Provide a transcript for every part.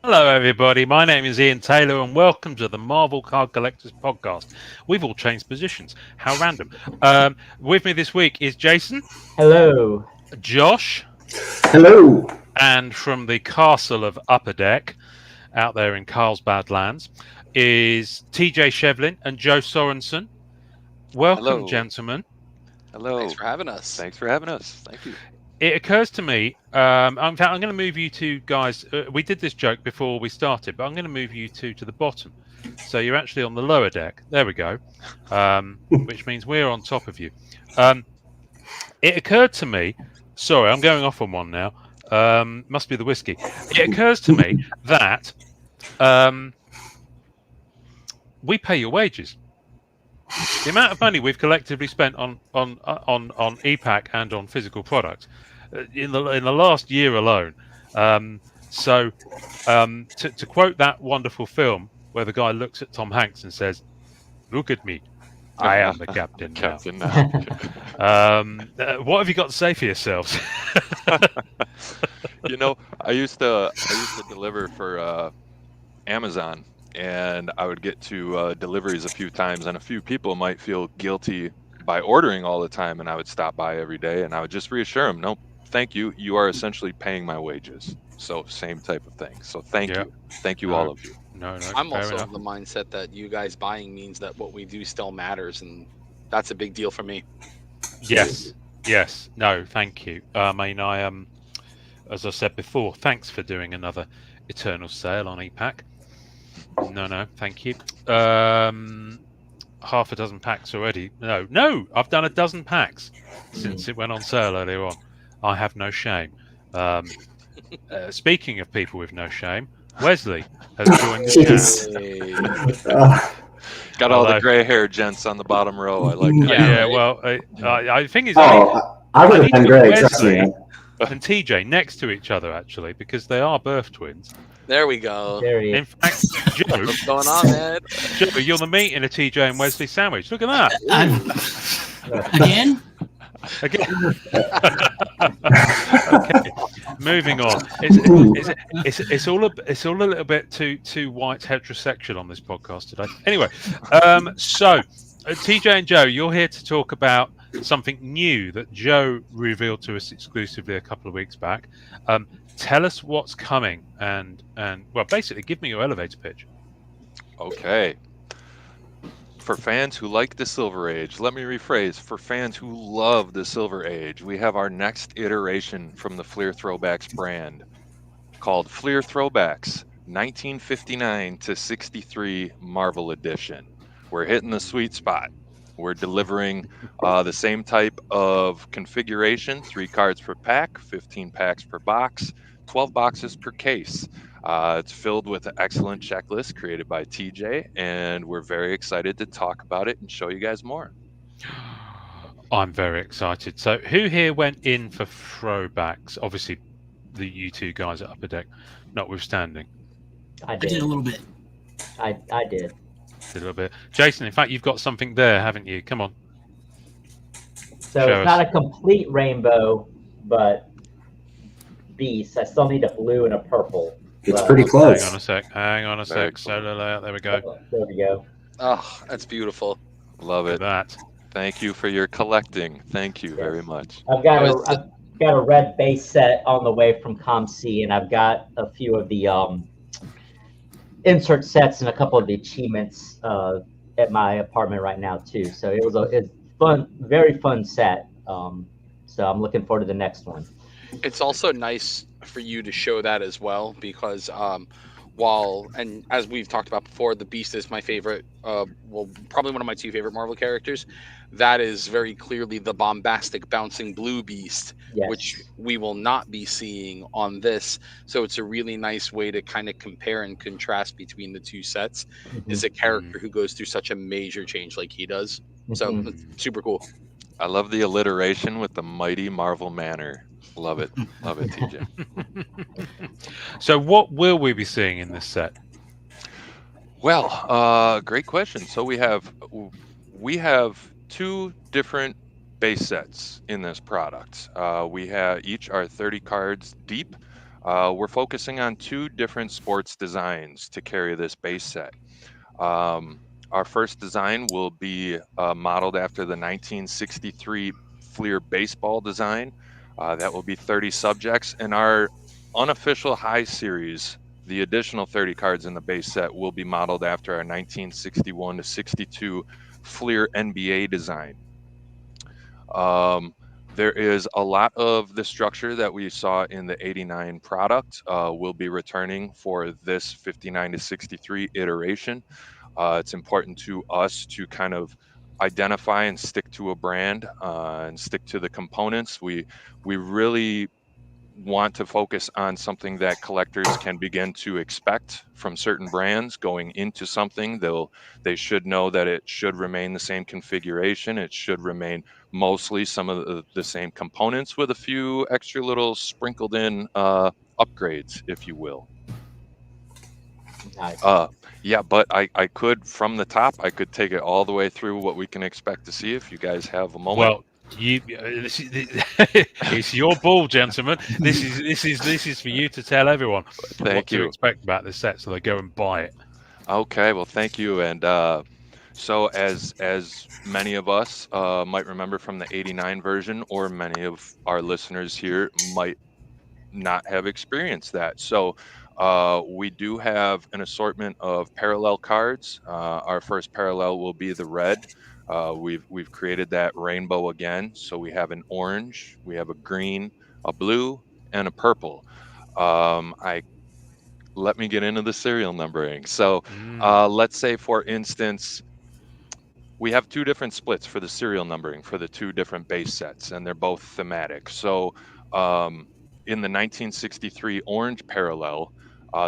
Hello everybody, my name is Ian Taylor and welcome to the Marvel Card Collectors Podcast. We've all changed positions. How random. With me this week is Jason. Hello. Josh. Hello. And from the castle of Upper Dack, out there in Carlsbad lands, is TJ Shevlin and Joe Sorensen. Welcome, Hello. Gentlemen. Hello. Thanks for having us. Thanks for having us. Thank you. It occurs to me, in fact, I'm going to move you two guys. We did this joke before we started, but I'm going to move you two to the bottom. So you're actually on the lower deck. There we go. Which means we're on top of you. It occurred to me, sorry, I'm going off on one now. Must be the whiskey. It occurs to me that we pay your wages. The amount of money we've collectively spent on EPAC and on physical products in the last year alone. To quote that wonderful film where the guy looks at Tom Hanks and says, "Look at me, I am the captain now." What have you got to say for yourselves? You know, I used to deliver for Amazon. And I would get to deliveries a few times, and a few people might feel guilty by ordering all the time, and I would stop by every day, and I would just reassure them, no, thank you. You are essentially paying my wages. So same type of thing. So thank you. Thank you, all of you. No, I'm also of the mindset that you guys buying means that what we do still matters, and that's a big deal for me. Yes. No, thank you. I mean, as I said before, thanks for doing another Eternal sale on EPAC. No, thank you. Half a dozen packs already. No, I've done a dozen packs since it went on sale earlier on. I have no shame. Speaking of people with no shame, Wesley has joined the chat. Got all the grey hair gents on the bottom row. I like that. Yeah, well, I think it's. I would have been great, trust me. And TJ next to each other, actually, because they are birth twins. There we go. In fact, Joe, what's going on, man? Joe, you're the meat in a TJ and Wesley sandwich. Look at that. Again? Okay. Moving on. It's all a little bit too white heterosexual on this podcast today. Anyway, so TJ and Joe, you're here to talk about something new that Joe revealed to us exclusively a couple of weeks back. Tell us what's coming and well, basically give me your elevator pitch. Okay. For fans who like the Silver Age, let me rephrase. For fans who love the Silver Age, we have our next iteration from the Fleer Throwbacks brand called Fleer Throwbacks 1959 to 63 Marvel Edition. We're hitting the sweet spot. We're delivering the same type of configuration, 3 cards per pack, 15 packs per box, 12 boxes per case. It's filled with an excellent checklist created by TJ, and we're very excited to talk about it and show you guys more. I'm very excited. So who here went in for throwbacks? Obviously, you two guys at Upper Dack, notwithstanding. I did a little bit. I did. A little bit. Jason, in fact, you've got something there, haven't you? Come on. So it's not a complete rainbow, but beast. I still need a blue and a purple. It's pretty close. Hang on a sec. Solo layout. There we go. There we go. Oh, that's beautiful. Love it. That. Thank you for your collecting. Thank you very much. I've got a red base set on the way from ComC, and I've got a few of the insert sets and a couple of the achievements at my apartment right now too. So it was a fun, very fun set. So I'm looking forward to the next one. It's also nice for you to show that as well, because and as we've talked about before, the Beast is my favorite, probably one of my 2 favorite Marvel characters. That is very clearly the bombastic bouncing blue Beast, yes, which we will not be seeing on this. So it's a really nice way to kind of compare and contrast between the 2 sets. Is a character who goes through such a major change like he does. So it's super cool. I love the alliteration with the mighty Marvel Manor. Love it. Love it, TJ. So, what will we be seeing in this set? Well, great question. So we have two different base sets in this product. We have each are 30 cards deep. We're focusing on two different sports designs to carry this base set. Um, our first design will be modeled after the 1963 Fleer baseball design. That will be 30 subjects, and our unofficial high series, the additional 30 cards in the base set, will be modeled after our 1961 to 62 Fleer NBA design. Um, there is a lot of the structure that we saw in the 89 product will be returning for this 59 to 63 iteration. It's important to us to kind of identify and stick to a brand and stick to the components. We really want to focus on something that collectors can begin to expect from certain brands going into something. They should know that it should remain the same configuration. It should remain mostly some of the same components with a few extra little sprinkled in upgrades, if you will. Nice. Yeah, but I could from the top, I could take it all the way through what we can expect to see if you guys have a moment. Well, it's your ball, gentlemen. This is for you to tell everyone what Thank to you. expect about this set, so they go and buy it. Okay, well, thank you. And so, as many of us might remember from the '89 version, or many of our listeners here might not have experienced that. So, we do have an assortment of parallel cards. Our first parallel will be the red. We've created that rainbow again. So we have an orange, we have a green, a blue, and a purple. I Let me get into the serial numbering. So let's say, for instance, we have two different splits for the serial numbering for the two different base sets, and they're both thematic. So um, in the 1963 orange parallel,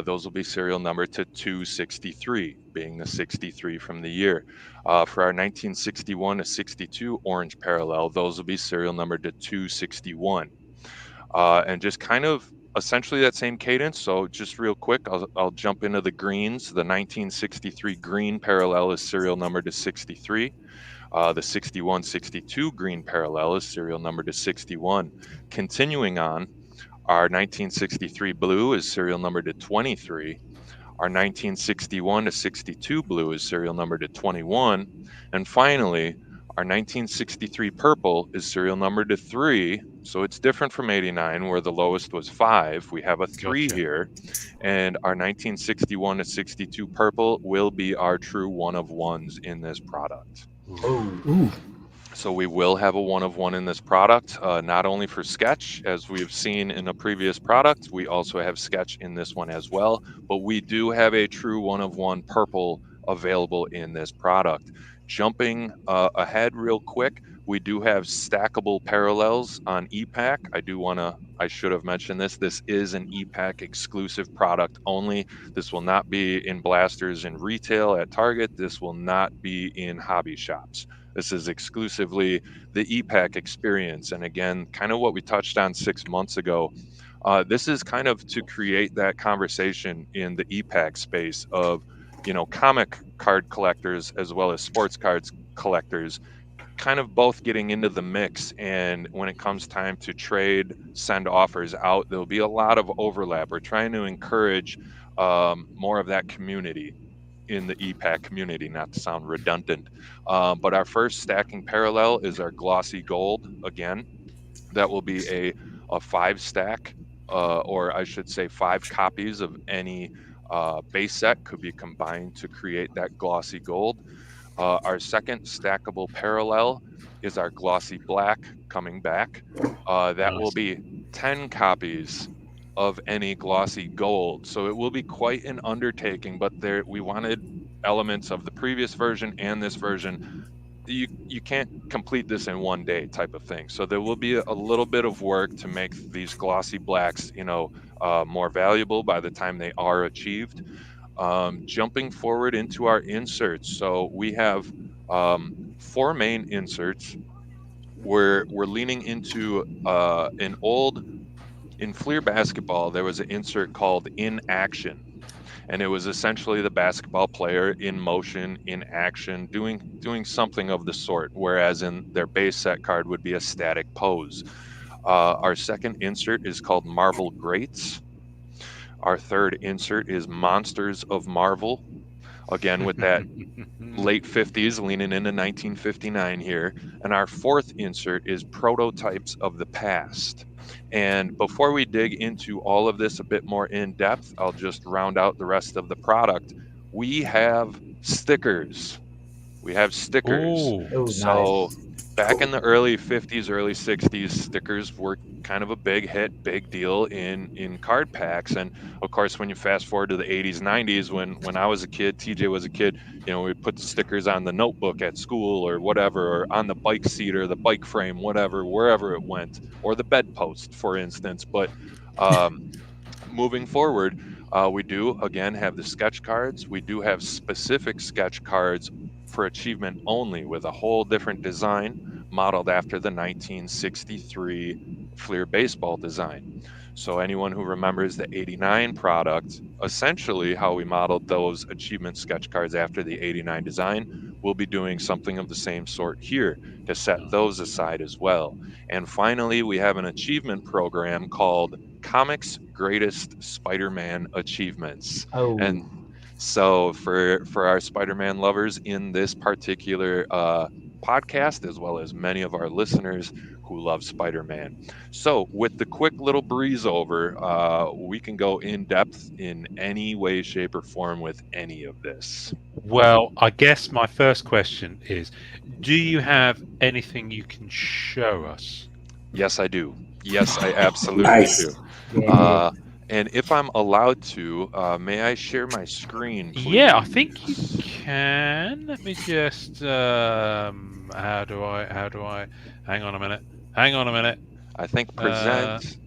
those will be serial numbered to 263, being the 63 from the year. For our 1961 to 62 orange parallel, those will be serial numbered to 261. And just kind of essentially that same cadence. So just real quick, I'll jump into the greens. The 1963 green parallel is serial number to 63. The 6162 green parallel is serial number to 61. Continuing on, our 1963 blue is serial number to 23. Our 1961 to 62 blue is serial number to 21. And finally, our 1963 purple is serial number to 3. So it's different from 89, where the lowest was 5. We have a 3 Gotcha. here. And our 1961 to 62 purple will be our true one of ones in this product. Ooh. So we will have a one of one in this product, not only for sketch, as we've seen in a previous product, we also have sketch in this one as well, but we do have a true one of one purple available in this product. Jumping ahead real quick, we do have stackable parallels on EPAC. I should have mentioned this. This is an EPAC exclusive product only. This will not be in blasters in retail at Target. This will not be in hobby shops. This is exclusively the EPAC experience. And again, kind of what we touched on 6 months ago. This is kind of to create that conversation in the EPAC space of, comic card collectors as well as sports cards collectors, kind of both getting into the mix. And when it comes time to trade, send offers out, there'll be a lot of overlap. We're trying to encourage more of that community in the EPAC community, not to sound redundant. But our first stacking parallel is our glossy gold again. That will be a 5 stack, or I should say 5 copies of any base set could be combined to create that glossy gold. Our second stackable parallel is our glossy black coming back. That will be 10 copies of any glossy gold. So it will be quite an undertaking, but we wanted elements of the previous version and this version. You can't complete this in one day type of thing. So there will be a little bit of work to make these glossy blacks, more valuable by the time they are achieved. Jumping forward into our inserts. So we have 4 main inserts. we're leaning into in Fleer basketball, there was an insert called In Action. And it was essentially the basketball player in motion, in action, doing something of the sort, whereas in their base set card would be a static pose. Our second insert is called Marvel Greats. Our third insert is Monsters of Marvel. Again, with that late 50s leaning into 1959 here. And our fourth insert is Prototypes of the Past. And before we dig into all of this a bit more in depth, I'll just round out the rest of the product. We have stickers. Oh, Oh, So nice. back in the early 50s, early 60s, stickers were kind of a big hit, big deal in card packs. And of course, when you fast forward to the 80s, 90s, when I was a kid, TJ was a kid, we'd put the stickers on the notebook at school or whatever, or on the bike seat or the bike frame, whatever, wherever it went, or the bedpost, for instance. But moving forward, we do again have the sketch cards. We do have specific sketch cards for achievement only with a whole different design modeled after the 1963 Fleer baseball design. So anyone who remembers the 89 product, essentially how we modeled those achievement sketch cards after the 89 design, we'll be doing something of the same sort here to set those aside as well. And finally, we have an achievement program called Comics Greatest Spider-Man Achievements. Oh, And so for our Spider-Man lovers in this particular podcast, as well as many of our listeners who love Spider-Man. So with the quick little breeze over, we can go in depth in any way, shape, or form with any of this. well, I guess my first question is, do you have anything you can show us? Yes, I do. Yes, I absolutely Nice. do. yeah. And if I'm allowed to, may I share my screen, please? Yeah, I think you can. Let me just how do I hang on a minute. I think present.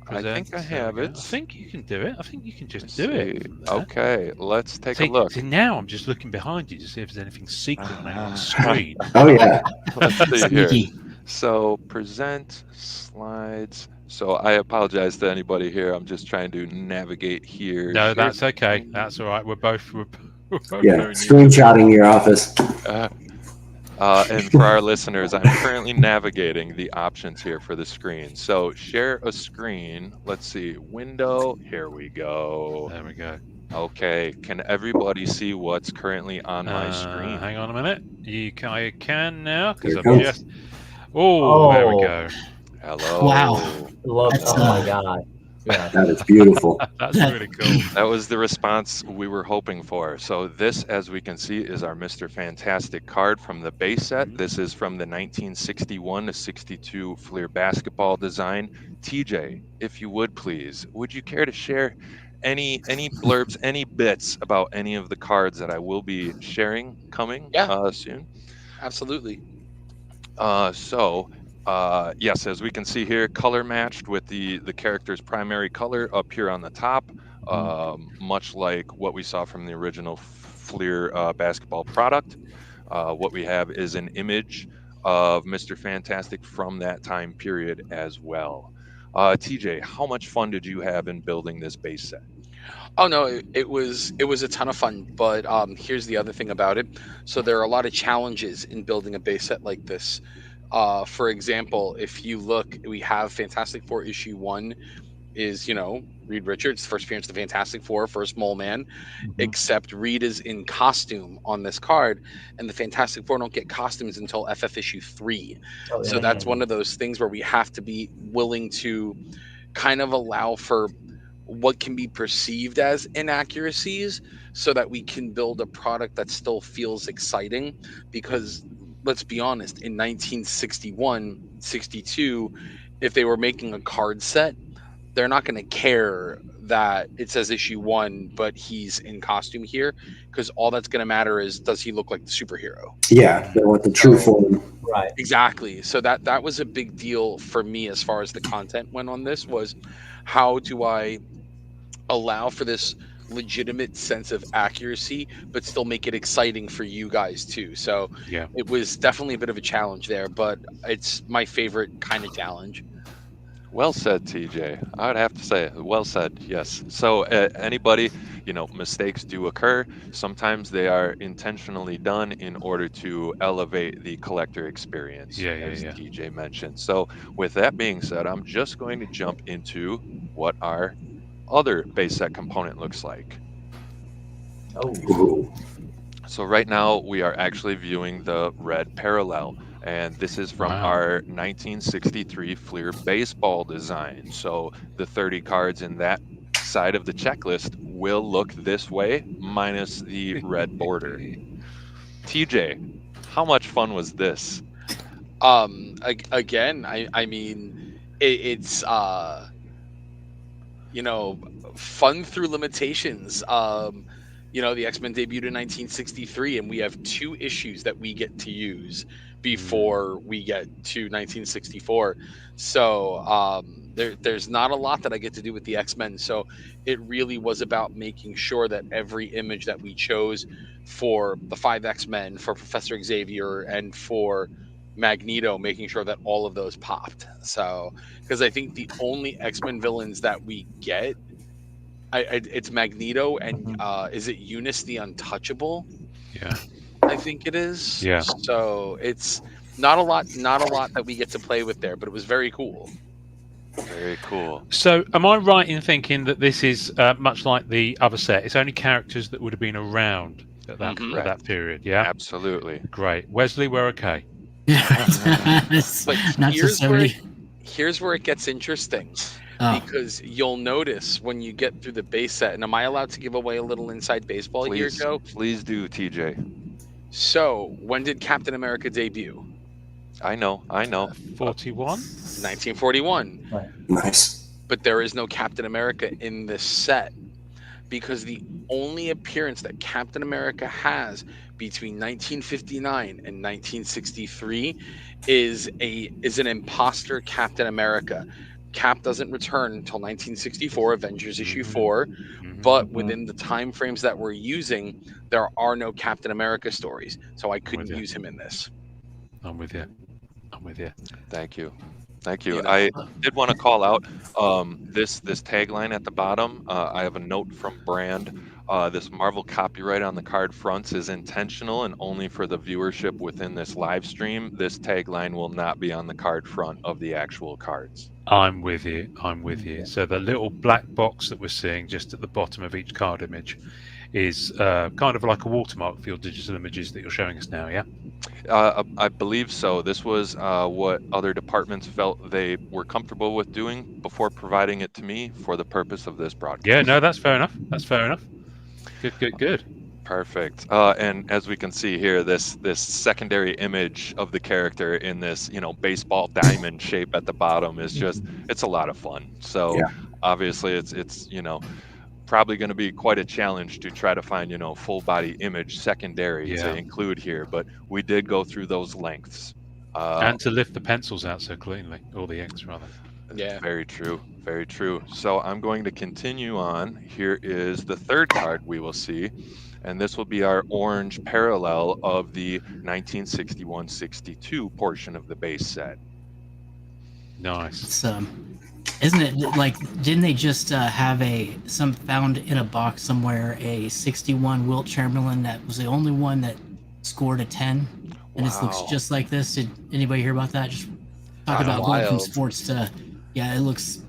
I think I There we have go. it. I think you can do it. I think you can just Let's do it. see. From there. Okay, let's take a look. See, now I'm just looking behind you to see if there's anything secret on the screen. Oh yeah. Let's see here. Sneaky. So present slides. So I apologize to anybody here. I'm just trying to navigate here. No, Share that's okay. screen. That's all right. We're both Yeah. very new. Screenshotting your office. And for our listeners, I'm currently navigating the options here for the screen. So share a screen. Let's see. Window. Here we go. There we go. Okay. Can everybody see what's currently on my screen? Hang on a minute. You can now because Here I've it just. Oh, there we go. Hello. Wow. Love. That's, Oh my god. Yeah. That is beautiful. That's really cool. That was the response we were hoping for. So this, as we can see, is our Mr. Fantastic card from the base set. This is from the 1961 to 62 Fleer basketball design. TJ, if you would please, would you care to share any blurbs, any bits about any of the cards that I will be sharing coming soon? Absolutely. Yes, as we can see here, color matched with the character's primary color up here on the top, much like what we saw from the original Fleer basketball product. What we have is an image of Mr. Fantastic from that time period as well. TJ, how much fun did you have in building this base set? Oh no, it was a ton of fun. But here's the other thing about it. So there are a lot of challenges in building a base set like this. For example, if you look, we have Fantastic Four issue 1 is, Reed Richards, first appearance of the Fantastic Four, first Mole Man, except Reed is in costume on this card, and the Fantastic Four don't get costumes until FF issue 3. Oh, So yeah. that's one of those things where we have to be willing to kind of allow for what can be perceived as inaccuracies so that we can build a product that still feels exciting. Because let's be honest, in 1961, 62, if they were making a card set, they're not going to care that it says issue 1, but he's in costume here, because all that's going to matter is, does he look like the superhero? Yeah, they want the true form. Right. Exactly. So that was a big deal for me as far as the content went on this, was how do I allow for this legitimate sense of accuracy, but still make it exciting for you guys too. So Yeah. it was definitely a bit of a challenge there, but it's my favorite kind of challenge. Well said, TJ. I would have to say, well said. Yes. So, anybody, mistakes do occur. Sometimes they are intentionally done in order to elevate the collector experience, Yeah. as TJ mentioned. So, with that being said, I'm just going to jump into what our other base set component looks like. Oh, Ooh. So right now we are actually viewing the red parallel, and this is from Wow. our 1963 Fleer baseball design. So the 30 cards in that side of the checklist will look this way, minus the red border. TJ, how much fun was this? Again, I mean, it's you know, fun through limitations. The X-Men debuted in 1963, and we have 2 issues that we get to use before we get to 1964. So there's not a lot that I get to do with the X-Men. So it really was about making sure that every image that we chose for the 5 X-Men, for Professor Xavier, and for Magneto, making sure that all of those popped. So because I think the only X-Men villains that we get, it's Magneto and is it Eunice the Untouchable? Yeah. I think it is. Yeah. So it's not a lot that we get to play with there, but it was very cool. Very cool. So, am I right in thinking that this is much like the other set? It's only characters that would have been around at that Mhm. at that period. Yeah. Absolutely. Great. Wesley, we're okay. But Not so here's where 70. here's where it gets interesting. Oh, Because you'll notice when you get through the base set, and am I allowed to give away a little inside baseball here, Please, Joe? please do, TJ. So, when did Captain America debut? I know. 41. 1941. Nice. But there is no Captain America in this set because the only appearance that Captain America has between 1959 and 1963 is an imposter Captain America. Cap doesn't return until 1964, Avengers issue 4, but within the time frames that we're using, there are no Captain America stories, so I couldn't you. use him in this. I'm with you. Thank you. You know. I did want to call out this tagline at the bottom. I have a note from Brand. This Marvel copyright on the card fronts is intentional and only for the viewership within this live stream. This tagline will not be on the card front of the actual cards. I'm with you. So the little black box that we're seeing just at the bottom of each card image is kind of like a watermark for your digital images that you're showing us now. Yeah. I believe so. This was what other departments felt they were comfortable with doing before providing it to me for the purpose of this broadcast. Yeah. No, that's fair enough. Good. Perfect. And as we can see here, this secondary image of the character in this, baseball diamond shape at the bottom is it's a lot of fun. So Yeah. obviously it's probably going to be quite a challenge to try to find, full body image secondary to include here, but we did go through those lengths. And to lift the pencils out so cleanly, or the inks rather. Yeah. Very true. So I'm going to continue on. Here is the third card we will see, and this will be our orange parallel of the 1961-62 portion of the base set. Nice. it's, isn't it like, didn't they just have some found in a box somewhere, a 61 Wilt Chamberlain that was the only one that scored a 10? And it looks Wow. just like this. Did anybody hear about that? Just talk about going from sports to, yeah, it looks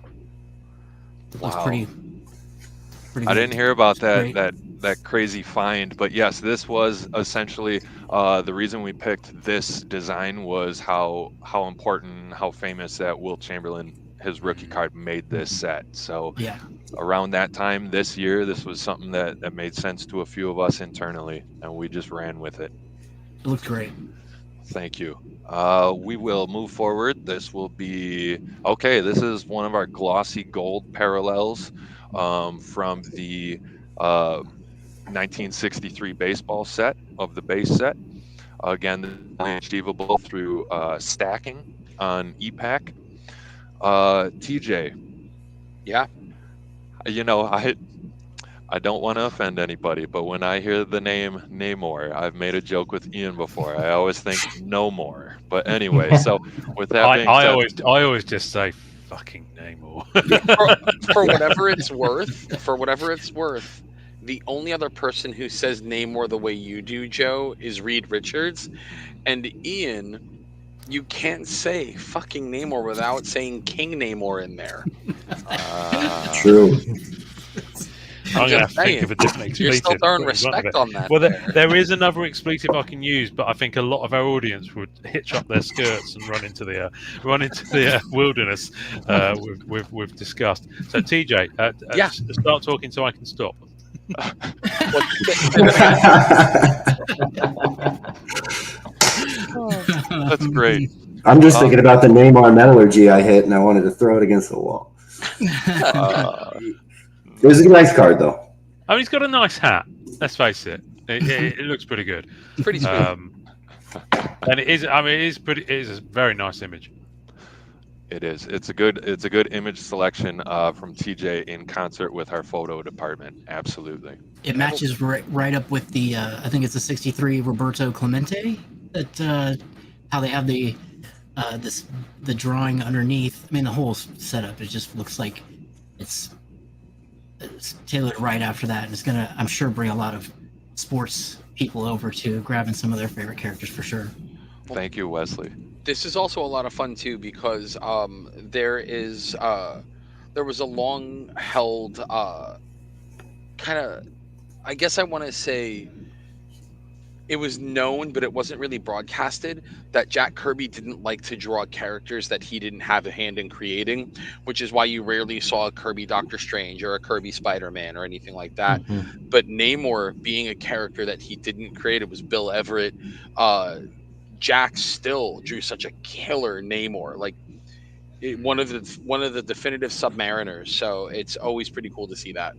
pretty good. I didn't hear about Great. that crazy find, but yes, this was essentially the reason we picked this design was how important, how famous that Wilt Chamberlain, his rookie card, made this set. So Yeah. around that time this year, this was something that made sense to a few of us internally, and we just ran with it. It looked great. Thank you. We will move forward. This will be okay. This is one of our glossy gold parallels from the 1963 baseball set of the base set. Again, achievable through stacking on EPAC. TJ. Yeah. I don't want to offend anybody, but when I hear the name Namor, I've made a joke with Ian before. I always think no more. But anyway, so with that being I said, always just say fucking Namor. For whatever it's worth, the only other person who says Namor the way you do, Joe, is Reed Richards. And Ian, you can't say fucking Namor without saying King Namor in there. True. I'm gonna have just to think saying. of a different You're expletive. still throwing to put in front of respect it. on that. Well, there. there is another expletive I can use, but I think a lot of our audience would hitch up their skirts and run into the wilderness. We've discussed. So TJ, Yeah. start talking so I can stop. that's great. I'm just thinking about the Namor metallurgy I hit, and I wanted to throw it against the wall. It was a nice card, though. I mean, he's got a nice hat. Let's face it. It looks pretty good. Pretty sweet. And it is. I mean, it is a very nice image. It is. It's a good image selection from TJ in concert with our photo department. Absolutely. It matches right up with the I think it's a 63 Roberto Clemente that how they have the drawing underneath. I mean, the whole setup, it just looks like it's tailored right after that, and it's gonna, I'm sure, bring a lot of sports people over to grabbing some of their favorite characters for sure. Thank you, Wesley. This is also a lot of fun too, because there was a long held kind of, I guess I want to say, it was known, but it wasn't really broadcasted, that Jack Kirby didn't like to draw characters that he didn't have a hand in creating, which is why you rarely saw a Kirby Doctor Strange or a Kirby Spider-Man or anything like that. Mhm. But Namor being a character that he didn't create, it was Bill Everett. Jack still drew such a killer Namor, like one of the definitive Submariners. So it's always pretty cool to see that.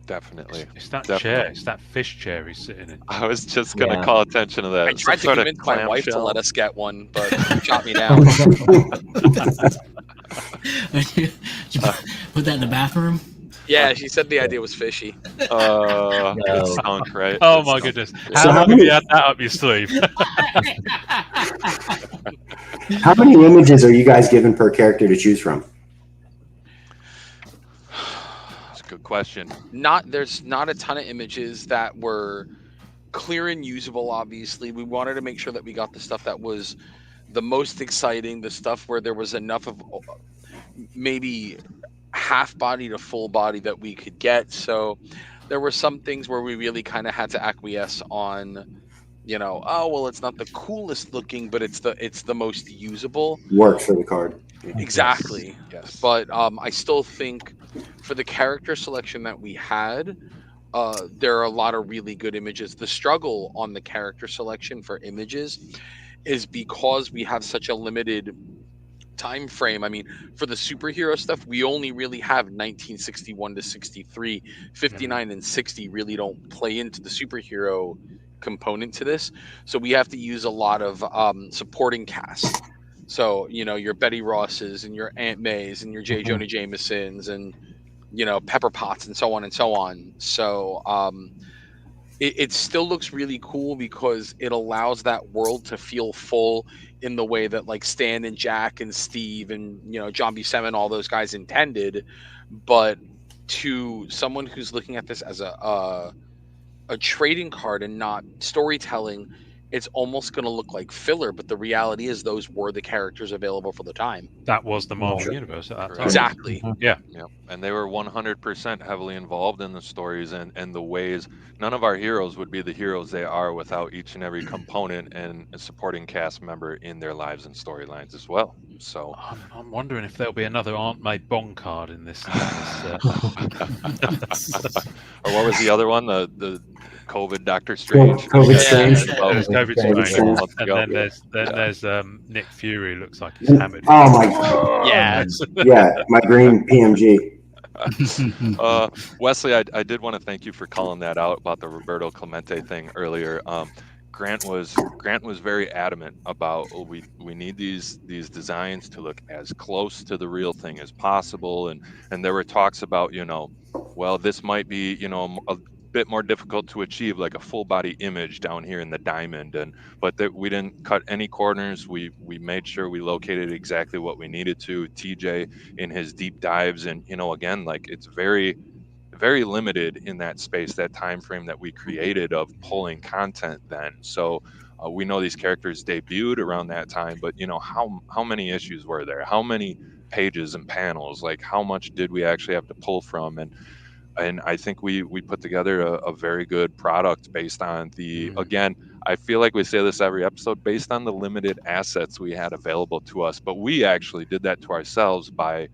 Definitely. It's that Definitely. chair. It's that fish chair he's sitting in. I was just gonna Yeah. call attention to that. I tried to Some sort of convince my wife to clamshell. let us get one, but she shot me down. Did you put that in the bathroom? Yeah, she said the idea was fishy. It No. stunk, right? Oh It my stunk. goodness! Yeah. So How how long have many- you had that up your sleeve? How many images are you guys given per character to choose from? That's a good question. There's not a ton of images that were clear and usable. Obviously, we wanted to make sure that we got the stuff that was the most exciting, the stuff where there was enough of maybe half body to full body that we could get. So there were some things where we really kind of had to acquiesce on, oh well, it's not the coolest looking, but it's the most usable. Works for the card. Exactly. Yes. But I still think for the character selection that we had, there are a lot of really good images. The struggle on the character selection for images is because we have such a limited time frame. I mean, for the superhero stuff, we only really have 1961 to 63. 59 and 60 really don't play into the superhero component to this. So we have to use a lot of supporting cast. So, your Betty Rosses and your Aunt Mays and your J. Mhm. Jonah Jamesons and, Pepper Potts and so on and so on. So it still looks really cool because it allows that world to feel full in the way that like Stan and Jack and Steve and, John Buscema and all those guys intended. But to someone who's looking at this as a trading card and not storytelling, it's almost going to look like filler, but the reality is those were the characters available for the time. That was the Marvel Sure. universe at that time. Exactly. Yep. And they were 100% heavily involved in the stories and the ways. None of our heroes would be the heroes they are without each and every component and a supporting cast member in their lives and storylines as well. So I'm wondering if there'll be another Aunt May Bong card in this. or what was the other one? The COVID Doctor Strange. COVID Yeah. Strange. Oh, there's COVID Strange. Strange. Let's And go. then there's Nick Fury. Looks like he's hammered. Oh my! Yeah. Yeah, my green PMG. Wesley, I did want to thank you for calling that out about the Roberto Clemente thing earlier. Grant was very adamant about we need these designs to look as close to the real thing as possible, and there were talks about well, this might be, a bit more difficult to achieve, like a full body image down here in the diamond. But that we didn't cut any corners. We made sure we located exactly what we needed to. TJ in his deep dives, and again, like it's very very limited in that space, that time frame that we created of pulling content then. So we know these characters debuted around that time, but how many issues were there? How many pages and panels? Like how much did we actually have to pull from? And I think we put together a very good product based on the, again, I feel like we say this every episode, based on the limited assets we had available to us. But we actually did that to ourselves by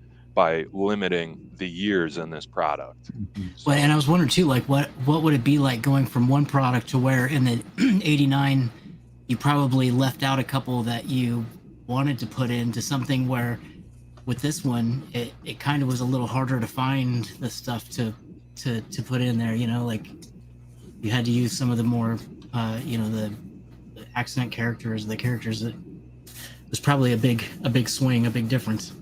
limiting the years in this product. Well, and I was wondering too, like what would it be like going from one product to where in the '89 you probably left out a couple that you wanted to put into something where with this one it kind of was a little harder to find the stuff to put in there. Like you had to use some of the more the accent characters, the characters that was probably a big swing, a big difference.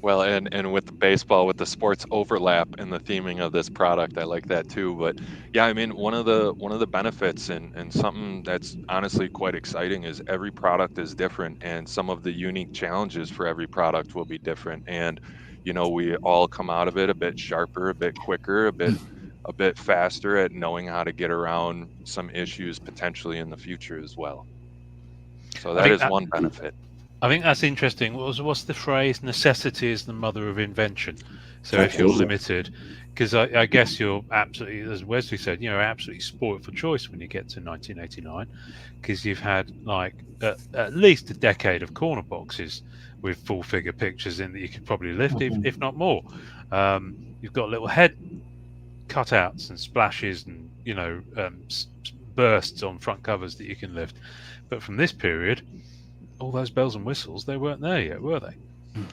Well, and with the baseball, with the sports overlap in the theming of this product, I like that too. But yeah, I mean, one of the benefits and something that's honestly quite exciting is every product is different, and some of the unique challenges for every product will be different. And we all come out of it a bit sharper, a bit quicker, a bit faster at knowing how to get around some issues potentially in the future as well. So that is one benefit. I think that's interesting. What's the phrase? Necessity is the mother of invention. So if you're limited, because I guess you're absolutely, as Wesley said, absolutely spoiled for choice when you get to 1989, because you've had like at least a decade of corner boxes with full figure pictures in that you could probably lift, if not more. You've got little head cutouts and splashes and bursts on front covers that you can lift. But from this period, all those bells and whistles, they weren't there yet, were they?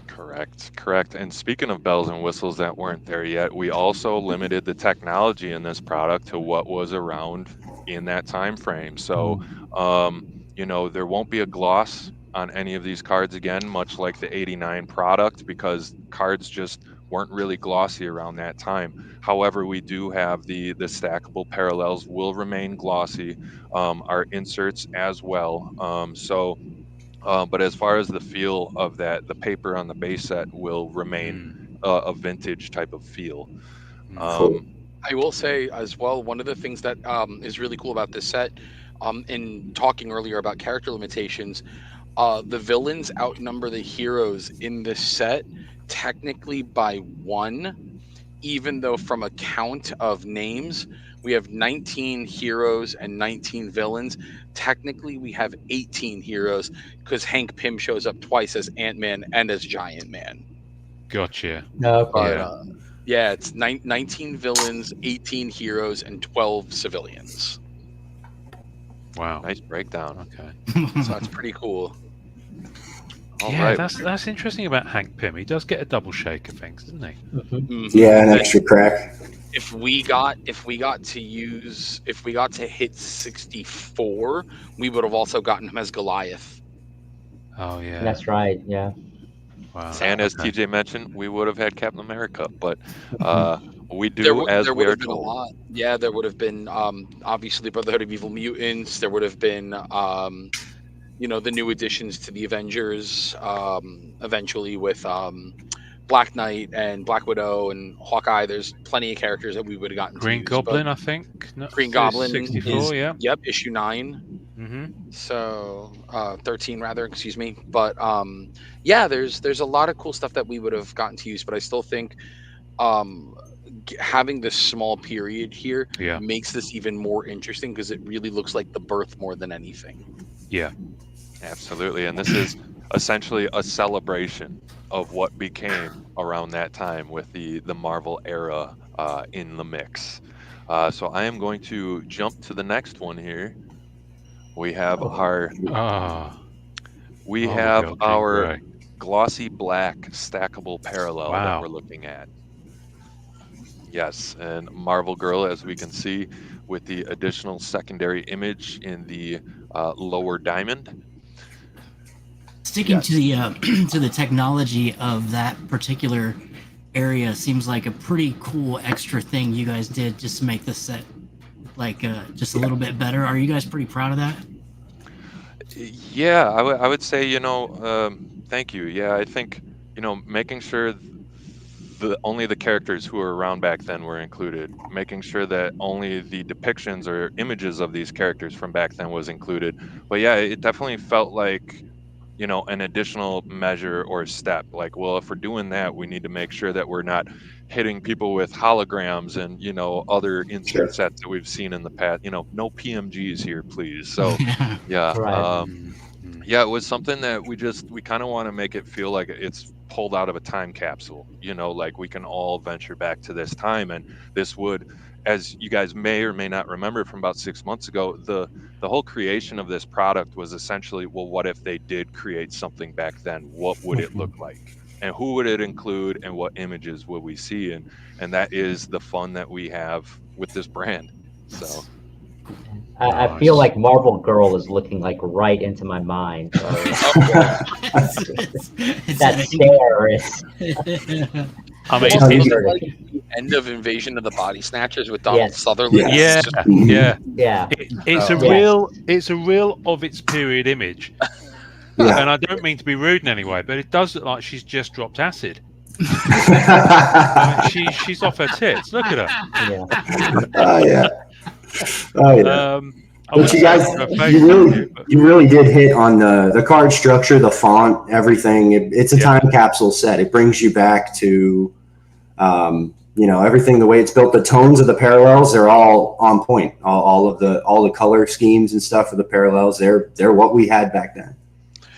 Correct. And speaking of bells and whistles that weren't there yet, we also limited the technology in this product to what was around in that time frame. So, there won't be a gloss on any of these cards again, much like the '89 product, because cards just weren't really glossy around that time. However, we do have the stackable parallels will remain glossy, our inserts as well. But as far as the feel of that, the paper on the base set will remain a vintage type of feel. I will say as well, one of the things that is really cool about this set, in talking earlier about character limitations, the villains outnumber the heroes in this set technically by 1, even though from a count of names, we have 19 heroes and 19 villains. Technically, we have 18 heroes because Hank Pym shows up twice as Ant-Man and as Giant Man. Gotcha. Okay. But, yeah, it's 19 villains, 18 heroes, and 12 civilians. Wow. Nice breakdown. Okay. So that's pretty cool. All yeah, right. that's interesting about Hank Pym. He does get a double shake of things, doesn't he? Mhm. Yeah, an extra crack. If we got to hit 64, we would have also gotten him as Goliath. Oh yeah. That's right. Yeah. Wow. And as Okay. TJ mentioned, we would have had Captain America, but we do There would as we are have been a told. lot. Yeah, there would have been obviously Brotherhood of Evil Mutants. There would have been the new additions to the Avengers. Eventually with Black Knight and Black Widow and Hawkeye. There's plenty of characters that we would have gotten. Green to use, Goblin, I think. No, Green Goblin 64. is, Yeah. Yep, issue 9. Mm-hmm. So 13 rather, excuse me. But yeah, there's a lot of cool stuff that we would have gotten to use, but I still think having this small period here makes this even more interesting because it really looks like the birth more than anything. Yeah, absolutely. And this is essentially a celebration of what became around that time with the Marvel era in the mix. So I am going to jump to the next one here. We have our glossy black stackable parallel that we're looking at. Yes, and Marvel Girl, as we can see, with the additional secondary image in the lower diamond. Sticking to the to the technology of that particular area seems like a pretty cool extra thing you guys did just to make this set like just a little bit better. Are you guys pretty proud of that? Yeah, I would say, thank you. Yeah, I think, making sure only the characters who were around back then were included, making sure that only the depictions or images of these characters from back then was included. But yeah, it definitely felt like, an additional measure or step. Like, well, if we're doing that, we need to make sure that we're not hitting people with holograms and, other insert sets that we've seen in the past. No PMGs here, please. So, yeah. Right. Yeah, it was something that we kind of want to make it feel like it's pulled out of a time capsule, like we can all venture back to this time. And this would, as you guys may or may not remember from about 6 months ago, the whole creation of this product was essentially, well, what if they did create something back then? What would it look like? And who would it include, and what images would we see? And that is the fun that we have with this brand. So I feel like Marvel Girl is looking like right into my mind. So, that stare is. I mean, Well, it's, it's like the end of Invasion of the Body Snatchers with Donald Yes. Sutherland. yeah, It's just- yeah. Yeah. It's a Yes. real of its period image. Yeah. And I don't mean to be rude in any way, but it does look like she's just dropped acid. I mean, she's off her tits. Look at her. Yeah. Oh yeah. Oh yeah. I But you wouldn't guys, say her face, you really did hit on the card structure, the font, everything. It's a time capsule set. It brings you back to, everything the way it's built. The tones of the parallels, they're all on point. All the color schemes and stuff for the parallels, they're what we had back then.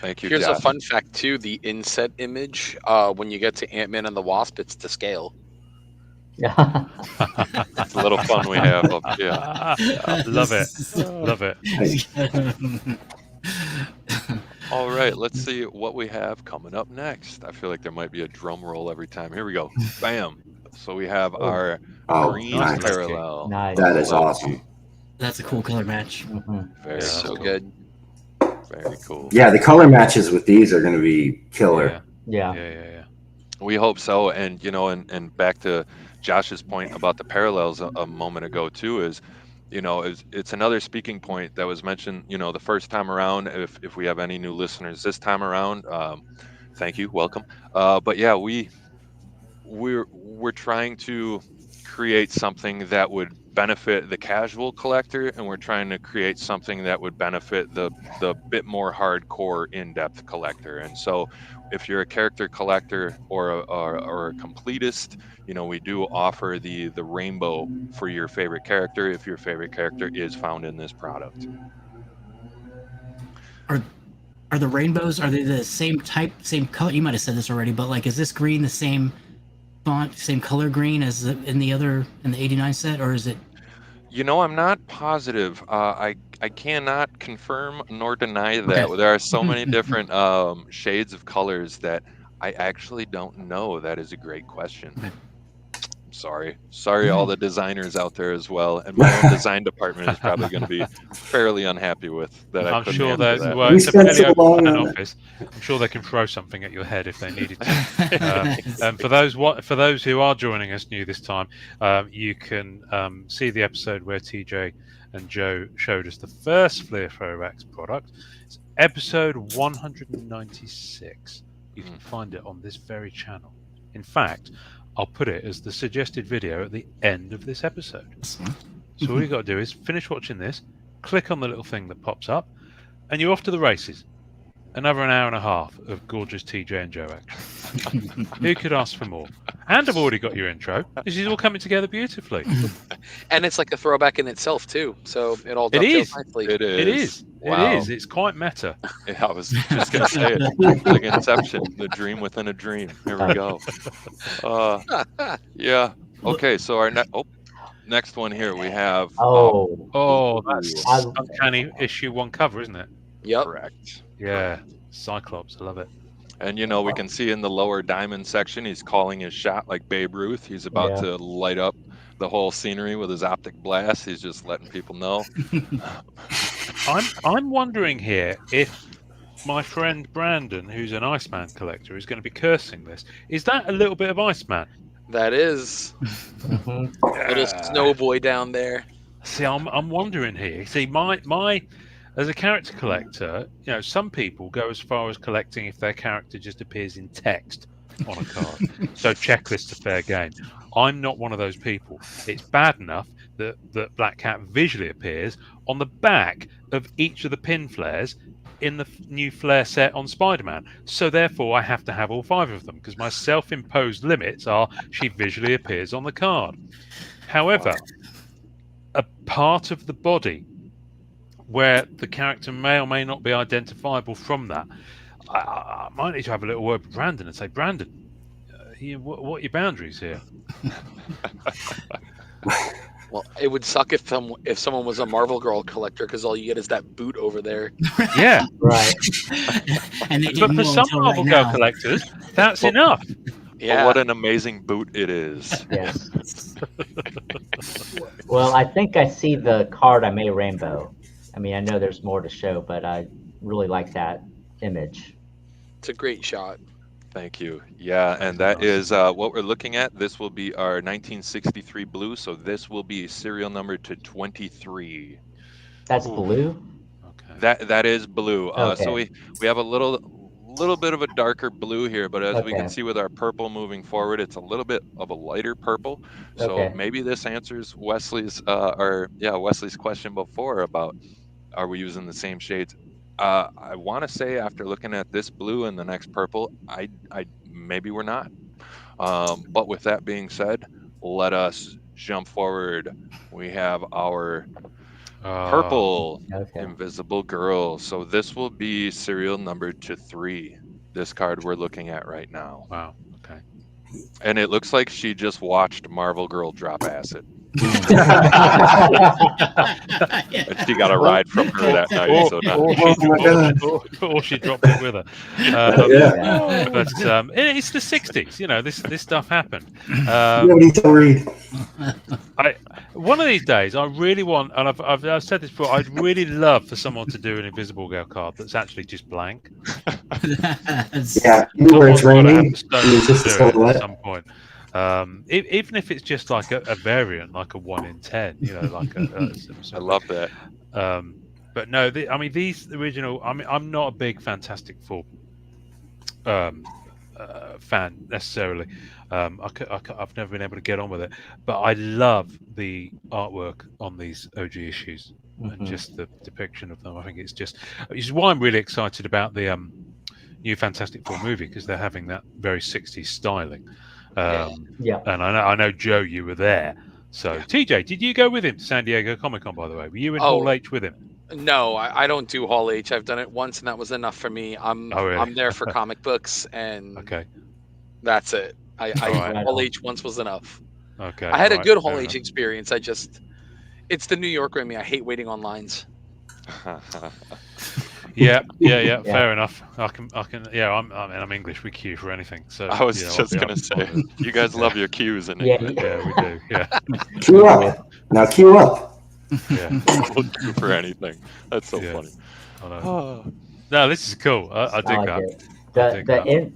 thank you, Here's Josh. a fun fact too: the inset image, when you get to Ant-Man and the Wasp, it's to scale. It's a little fun we have. Yeah. Love it. Love it. All right, let's see what we have coming up next. I feel like there might be a drum roll every time. Here we go. Bam. So we have our green nice. parallel. Nice. That is awesome. That's a cool color match. Mhm. Very So cool. good. Very cool. Yeah, the color matches with these are going to be killer. Yeah. Yeah. Yeah. We hope so. And, and back to Josh's point about the parallels a moment ago, too, is, it's another speaking point that was mentioned, the first time around. If we have any new listeners this time around, thank you. Welcome. But yeah, we're trying to create something that would benefit the casual collector, and we're trying to create something that would benefit the bit more hardcore in-depth collector. And so if you're a character collector or a completist, we do offer the rainbow for your favorite character if your favorite character is found in this product. Are the rainbows, are they the same type, same color? You might have said this already, but like, is this green the same font, same color green as in the 89 set, or is it? I'm not positive. I cannot confirm nor deny that. Okay. There are so many different shades of colors that I actually don't know. That is a great question. Okay. Sorry, all the designers out there as well. And my own design department is probably going to be fairly unhappy with that. I'm sure that. that. Well, We it's a spent fairly so long open on it. office. I'm sure they can throw something at your head if they needed to. And for those who are joining us new this time, you can see the episode where TJ and Joe showed us the first Fleer Throwbacks product. It's episode 196. You can find it on this very channel. In fact, I'll put it as the suggested video at the end of this episode. So all you got to do is finish watching this, click on the little thing that pops up, and you're off to the races. Another an hour and a half of gorgeous TJ and Joe action. Who could ask for more? And I've already got your intro. This is all coming together beautifully. And it's like a throwback in itself too, so it all It dovetails is. nicely. It is. It is. Wow. It is. It's quite meta. Yeah, I was just going to say it. Like Inception, the dream within a dream. Here we go. Yeah. Okay, so our next one here we have. Oh, that's I- uncanny issue 1 cover, isn't it? Yep. Correct. Yeah. Cyclops. I love it. And we can see in the lower diamond section, he's calling his shot like Babe Ruth. He's about to light up the whole scenery with his optic blast. He's just letting people know. I'm wondering here if my friend Brandon, who's an Iceman collector, is going to be cursing this. Is that a little bit of Iceman? That is Mhm. little snow boy down there. See, I'm wondering here. See, my as a character collector, you know, some people go as far as collecting if their character just appears in text on a card. So checklist to fair game. I'm not one of those people. It's bad enough that Black Cat visually appears on the back of each of the pin flares in the new flare set on Spider-Man. So therefore, I have to have all 5 of them because my self-imposed limits are she visually appears on the card. However, a part of the body where the character may or may not be identifiable from that, I might need to have a little word with Brandon and say, Brandon, what are your boundaries here? Well, it would suck if someone was a Marvel Girl collector because all you get is that boot over there. Yeah, Right. And they but didn't for know some until Marvel right Girl now. collectors, that's Well, enough. Yeah. But what an amazing boot it is. Yes. Well, I think I see the card I made rainbow. I mean, I know there's more to show, but I really like that image. It's a great shot. Thank you. Yeah, and that is what we're looking at. This will be our 1963 blue, so this will be serial number to 23. That's Ooh. blue. Okay. That is blue. So Okay. we have a little bit of a darker blue here, but as we can Okay. see with our purple moving forward, it's a little bit of a lighter purple. So Okay. maybe this answers Wesley's question before about are we using the same shades. I want to say after looking at this blue and the next purple, I maybe we're not. But with that being said, let us jump forward. We have our purple Okay. Invisible Girl. So this will be serial number to 3. This card we're looking at right now. Wow. Okay. And it looks like she just watched Marvel Girl drop acid. And she got a ride from her that night. So Or she dropped it with her. Yeah. But it's the 60s. You know, this stuff happened. Nobody to read. One of these days, I really want, and I've said this before, I'd really love for someone to do an Invisible Girl card that's actually just blank. Yeah, you where it's Someone's gotta have raining. the stones It's just to a do it silhouette. at some point. Even if it's just like a variant, like a 1 in 10, you know, like I love that. But no, I mean these original. I mean, I'm not a big Fantastic Four fan necessarily. I've never been able to get on with it, but I love the artwork on these OG issues and just the depiction of them. I think it's which is why I'm really excited about the new Fantastic Four movie, because they're having that very 60s styling. Yeah. And I know Joe, you were there. So TJ, did you go with him to San Diego Comic-Con, by the way? Were you in Hall H with him? No, I don't do Hall H. I've done it once, and that was enough for me. I'm there for comic books, and that's it. Hall H once was enough. Okay. I had a good Hall H experience. It's the New Yorker in me. I hate waiting on lines. Yeah. Fair enough. I can. Yeah, I'm English. We queue for anything. So I was just gonna say, you guys love your cues in Yeah. English. Yeah, we do. Yeah. Queue up. Now queue up. Yeah. We'll queue for anything. That's so funny. I know. No, this is cool. I dig that.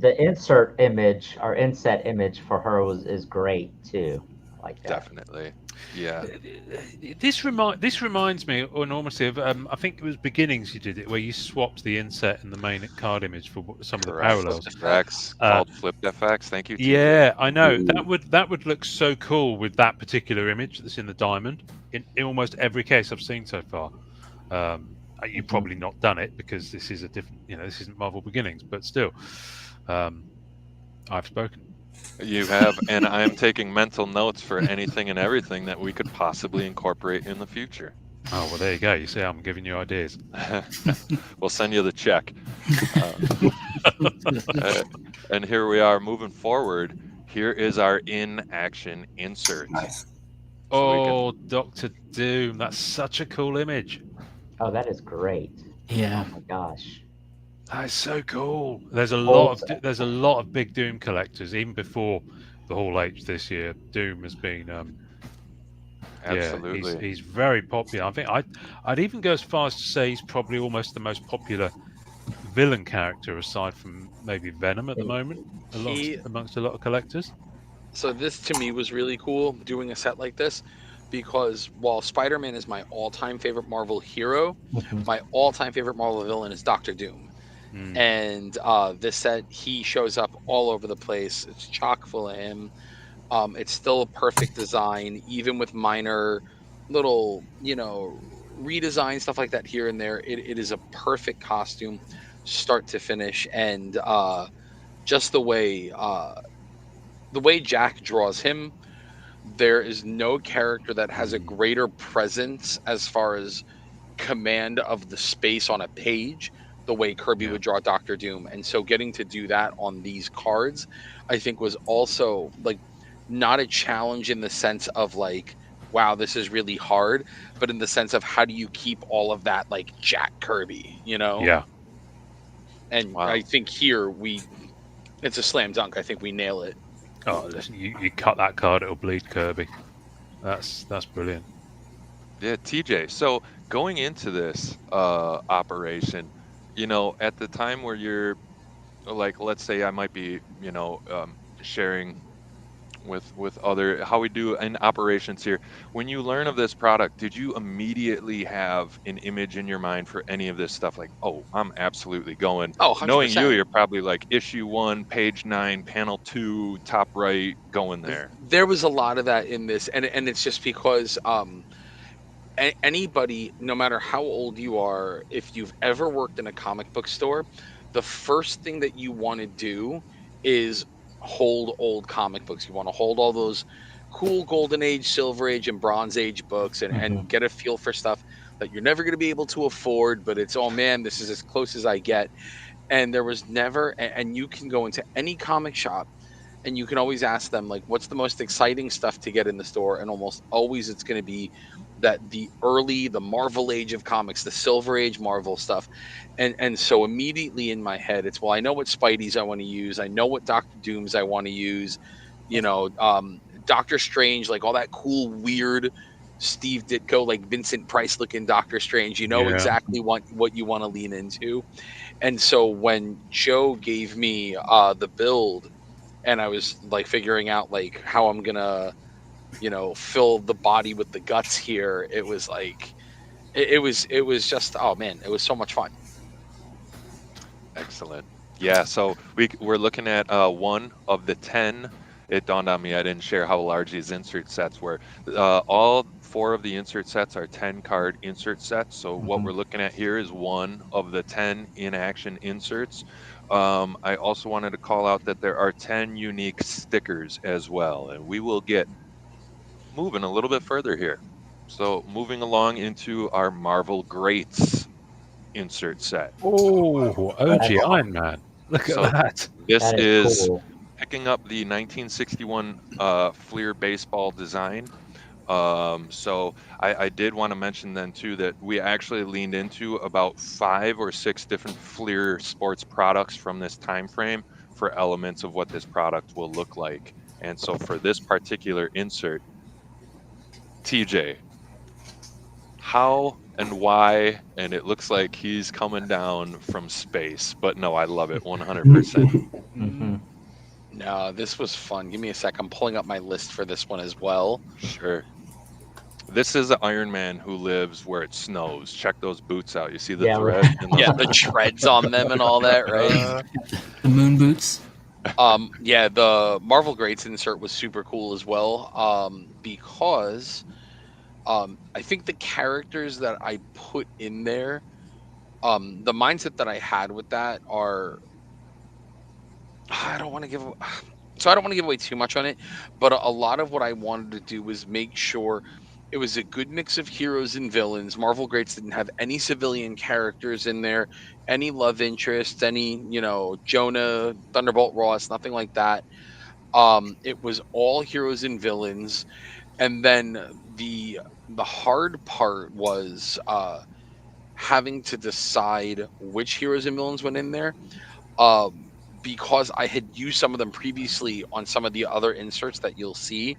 The insert image or inset image for her is great too. I like that. Definitely. Yeah. This reminds me enormously of I think it was Beginnings you did it, where you swapped the inset and the main card image for some of the parallels. FX called Flipped FX. Thank you. Yeah, I know that would look so cool with that particular image that's in the diamond in almost every case I've seen so far. You've probably not done it because this is a different, this isn't Marvel Beginnings, but still, I've spoken. You have, and I am taking mental notes for anything and everything that we could possibly incorporate in the future. Oh, well, there you go. You see, I'm giving you ideas. We'll send you the check. And here we are moving forward. Here is our in-action insert. Nice. So Dr. Doom. That's such a cool image. Oh, that is great. Yeah. Oh my gosh. That's so cool. There's a lot of big Doom collectors, even before the Hall H this year. Doom has been absolutely. He's very popular. I think I'd even go as far as to say he's probably almost the most popular villain character aside from maybe Venom at the moment, amongst a lot of collectors. So this to me was really cool doing a set like this, because while Spider-Man is my all-time favorite Marvel hero, Mhm. my all-time favorite Marvel villain is Doctor Doom. Mm. And this set, he shows up all over the place. It's chock full of him. It's still a perfect design, even with minor little, redesign stuff like that here and there. It is a perfect costume, start to finish, and just the way Jack draws him, there is no character that has a greater presence as far as command of the space on a page the way Kirby Yeah. would draw Doctor Doom. And so getting to do that on these cards, I think was also like not a challenge in the sense of like, wow, this is really hard, but in the sense of how do you keep all of that like Jack Kirby, Yeah. And Wow. I think here it's a slam dunk. I think we nail it. Oh, listen, you cut that card, it'll bleed Kirby. That's brilliant. Yeah, TJ. So going into this operation, at the time where you're like, let's say I might be, sharing with other how we do in operations here. When you learn of this product, did you immediately have an image in your mind for any of this stuff? Like, oh, I'm absolutely going. Oh, Knowing you, 100%. you're probably like issue 1, page 9, panel 2, top right, going there. There was a lot of that in this, and it's just because anybody, no matter how old you are, if you've ever worked in a comic book store, the first thing that you want to do is hold old comic books. You want to hold all those cool golden age, silver age, and bronze age books, and Mhm. get a feel for stuff that you're never going to be able to afford, but it's, oh man, this is as close as I get. And there was never, and you can go into any comic shop and you can always ask them like what's the most exciting stuff to get in the store, and almost always it's going to be that the Marvel age of comics, the silver age Marvel stuff. And so immediately in my head it's, well, I know what Spideys I want to use, I know what Doctor Dooms I want to use, Doctor Strange, like all that cool weird Steve Ditko, like Vincent Price looking Doctor Strange, Yeah. exactly what you want to lean into. And so when Joe gave me the build, and I was like figuring out like how I'm gonna, fill the body with the guts here. It was like it was just, oh man, it was so much fun. Excellent. Yeah, so we're looking at one of the 10. It dawned on me I didn't share how large these insert sets were. All 4 of the insert sets are 10-card insert sets. So what we're looking at here is one of the 10 in-action inserts. I also wanted to call out that there are 10 unique stickers as well, and we will get moving a little bit further here. So moving along into our Marvel Greats insert set. Oh, OG That's- Iron Man. Look So at that. this That is is cool. picking up the 1961 Fleer baseball design. So I did want to mention then too that we actually leaned into about 5 or 6 different Fleer sports products from this time frame for elements of what this product will look like. And so for this particular insert, TJ, how and why? And it looks like he's coming down from space, but no, I love it 100%. Mhm. No, this was fun. Give me a sec. I'm pulling up my list for this one as well. Sure. This is an Iron Man who lives where it snows. Check those boots out. You see the Yeah, thread? in those Yeah, the treads on them and all that, right? The moon boots. Yeah, the Marvel Greats insert was super cool as well. Because I think the characters that I put in there, the mindset that I had with that are, I don't want to give so I don't want to give away too much on it, but a lot of what I wanted to do was make sure it was a good mix of heroes and villains. Marvel Greats didn't have any civilian characters in there, any love interests, any, Jonah, Thunderbolt Ross, nothing like that. It was all heroes and villains. And then the hard part was having to decide which heroes and villains went in there. Because I had used some of them previously on some of the other inserts that you'll see,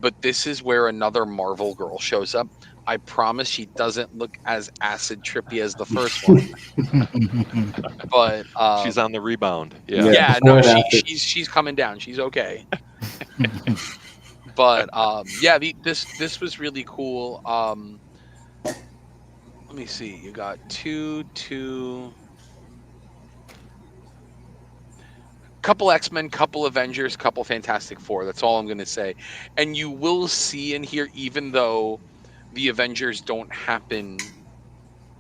but this is where another Marvel girl shows up. I promise she doesn't look as acid trippy as the first one, but She's on the rebound. Yeah. yeah, before no, and after. she's coming down. She's okay. But yeah, this was really cool. Let me see. You got two, couple X-Men, couple Avengers, couple Fantastic Four. That's all I'm going to say. And you will see in here, even though the Avengers don't happen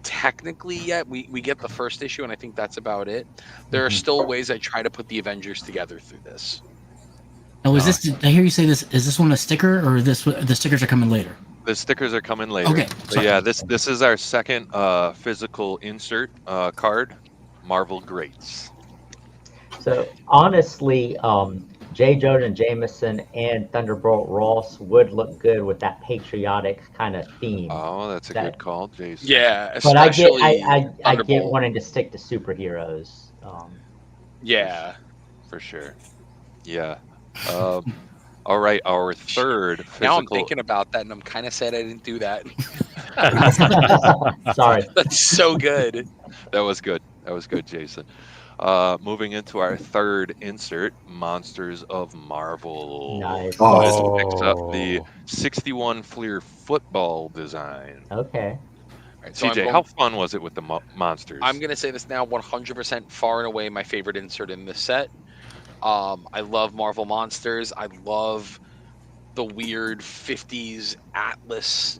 technically yet, we get the first issue, and I think that's about it. There are still ways I try to put the Avengers together through this. Now, is this? Did I hear you say this? Is this one a sticker, or the stickers are coming later? The stickers are coming later. Okay. But yeah, this is our second physical insert card, Marvel Greats. So honestly, J. Jonah Jameson and Thunderbolt Ross would look good with that patriotic kind of theme. Oh, that's a good call, Jason. Yeah, But I get Thunderbolt. wanting to stick to superheroes. Yeah, for sure. Yeah. All right, our third physical. Now I'm thinking about that, and I'm kind of sad I didn't do that. Sorry. That's so good. That was good. That was good, Jason. Moving into our third insert, Monsters of Marvel. Nice. Oh, This picks up the 61 Fleer football design. Okay. All right, So I'm CJ, going- how fun was it with the monsters? I'm going to say this now, 100% far and away my favorite insert in this set. I love Marvel Monsters. I love the weird 50s Atlas,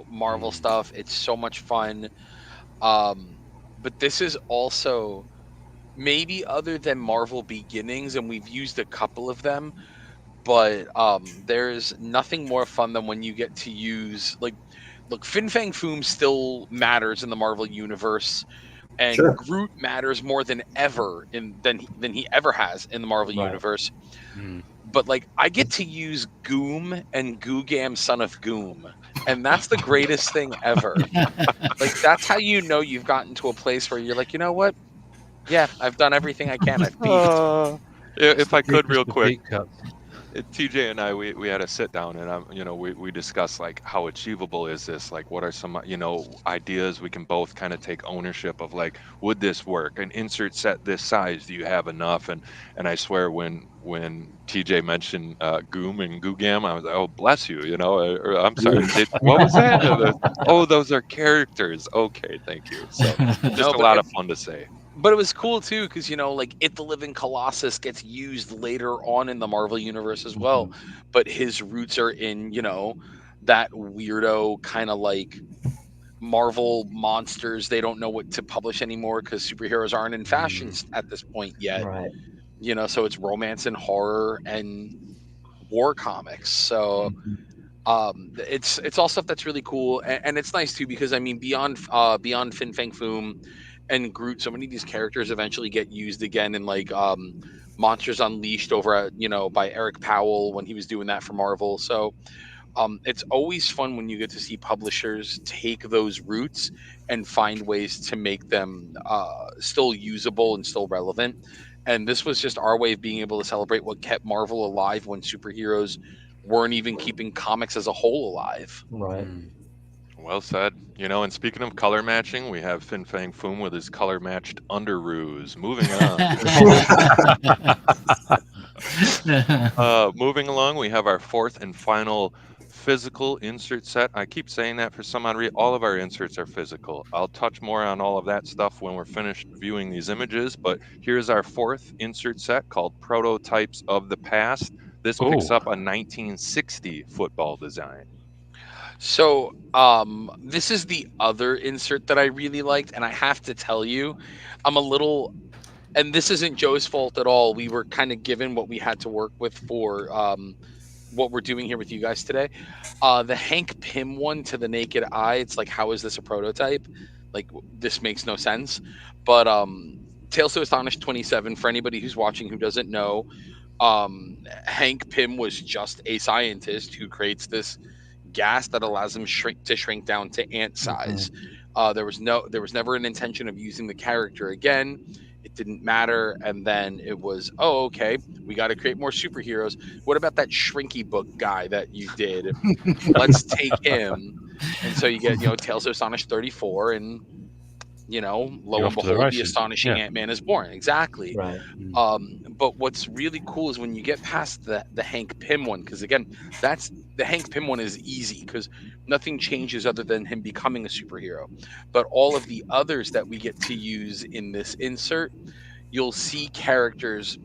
Marvel stuff. It's so much fun. But this is also, maybe other than Marvel Beginnings, and we've used a couple of them, but there's nothing more fun than when you get to use, look, Fin Fang Foom still matters in the Marvel universe, and Sure. Groot matters more than ever than he ever has in the Marvel Right. universe. Mm. But I get to use Goom and Googam, son of Goom, and that's the greatest thing ever. That's how you know you've gotten to a place where you're like, you know what? Yeah, I've done everything I can. I've peaked. If I could, real The quick, peak cup. TJ and I, we had a sit down, and we discussed how achievable is this? What are some ideas we can both kind of take ownership of? Would this work? An insert set this size, do you have enough? And I swear when TJ mentioned Goom and Googam, I was like, oh, bless you, or I'm sorry, what was that? Oh, those are characters. Okay, thank you. So just No, a but lot of fun to say. But it was cool too, because It the Living Colossus gets used later on in the Marvel universe as well, but his roots are in that weirdo kind of Marvel monsters. They don't know what to publish anymore because superheroes aren't in fashion at this point yet. Right. So it's romance and horror and war comics. So it's all stuff that's really cool, and it's nice too because beyond Fin Fang Foom and Groot, so many of these characters eventually get used again in Monsters Unleashed over at by Eric Powell when he was doing that for Marvel. So it's always fun when you get to see publishers take those roots and find ways to make them still usable and still relevant. And this was just our way of being able to celebrate what kept Marvel alive when superheroes weren't even keeping comics as a whole alive. Right. Well said. And speaking of color matching, we have Fin Fang Foom with his color matched underoos. Moving on. Moving along, we have our fourth and final physical insert set. I keep saying that for some odd reason. All of our inserts are physical. I'll touch more on all of that stuff when we're finished viewing these images, but here's our fourth insert set called Prototypes of the Past. This picks up a 1960 football design. So this is the other insert that I really liked, and I have to tell you, I'm a little, and this isn't Joe's fault at all. We were kind of given what we had to work with for what we're doing here with you guys today. The Hank Pym one, to the naked eye, it's how is this a prototype? This makes no sense. But Tales to Astonish 27, for anybody who's watching who doesn't know, Hank Pym was just a scientist who creates this gas that allows them to shrink down to ant size. There was never an intention of using the character again. It didn't matter. And then it was, oh, okay, we got to create more superheroes. What about that Shrinky Book guy that you did? Let's take him. And so you get, Tales of Astonish 34, and lo You're and off to the behold, the races. astonishing Yeah. Ant-Man is born. Exactly. Right. But what's really cool is when you get past the Hank Pym one, because again, that's the Hank Pym one is easy because nothing changes other than him becoming a superhero. But all of the others that we get to use in this insert, you'll see characters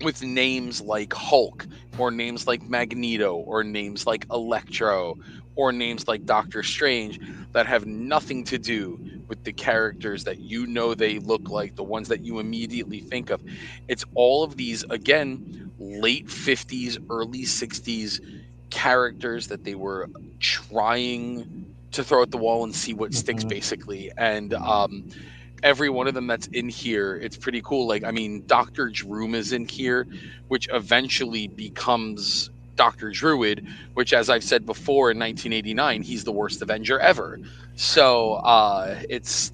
with names like Hulk, or names like Magneto, or names like Electro, or names like Doctor Strange that have nothing to do with the characters that they look like, the ones that you immediately think of. It's all of these, again, late 50s, early 60s characters that they were trying to throw at the wall and see what sticks, Mhm. basically. And every one of them that's in here, it's pretty cool. Like, I mean, Dr. Droom is in here, which eventually becomes Dr. Druid, which, as I've said before, in 1989, he's the worst Avenger ever. So it's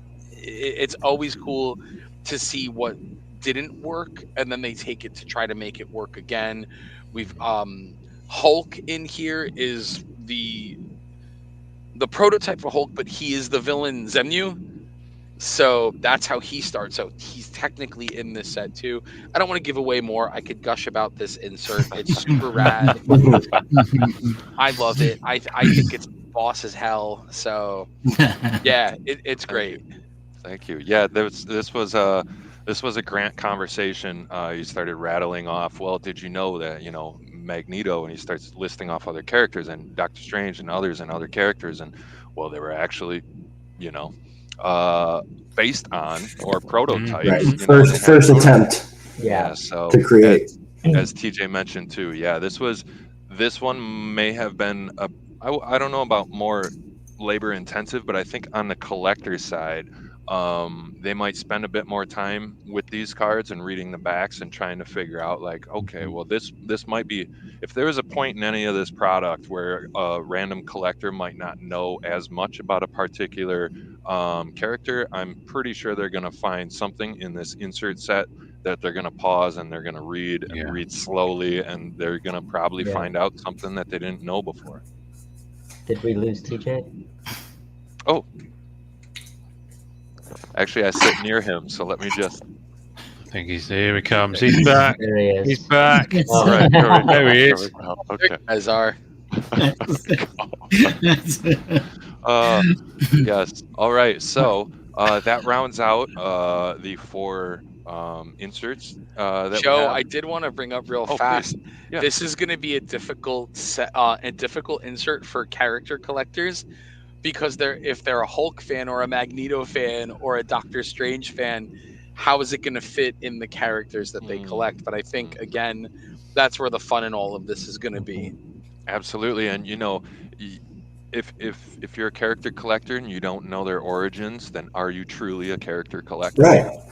always cool to see what didn't work, and then they take it to try to make it work again. We've Hulk in here is the prototype for Hulk, but he is the villain Zemnu. So that's how he starts. So he's technically in this set too. I don't want to give away more. I could gush about this insert. It's super rad. I love it. I think it's boss as hell. So yeah, it's great. Thank you. Yeah, this was a Grant conversation. He started rattling off. Well, did you know that Magneto, and he starts listing off other characters and Doctor Strange and others and other characters, and well, they were actually based on or prototypes. Right. They had First prototypes. attempt Yeah. So to create. as TJ mentioned too, yeah, this one may have been I don't know about more labor intensive, but I think on the collector's side, they might spend a bit more time with these cards and reading the backs and trying to figure out, like, okay, well, this might be, if there was a point in any of this product where a random collector might not know as much about a particular character, I'm pretty sure they're going to find something in this insert set that they're going to pause and they're going to read and Yeah. read slowly, and they're going to probably Yeah. find out something that they didn't know before. Did we lose TJ? Oh, actually, I sit near him, so let me just. I think here he comes. He's back. There he is. He's back. Oh. All right, There he there is. we go. There Okay. you guys are. Yes. All right. So that rounds out the four inserts that we Joe, have. I did want to bring up real Oh, fast. please. Yeah. This is going to be a difficult insert for character collectors, because if they're a Hulk fan or a Magneto fan or a Doctor Strange fan, how is it going to fit in the characters that they collect? But I think, again, that's where the fun in all of this is going to be. Absolutely. And if you're a character collector and you don't know their origins, then are you truly a character collector?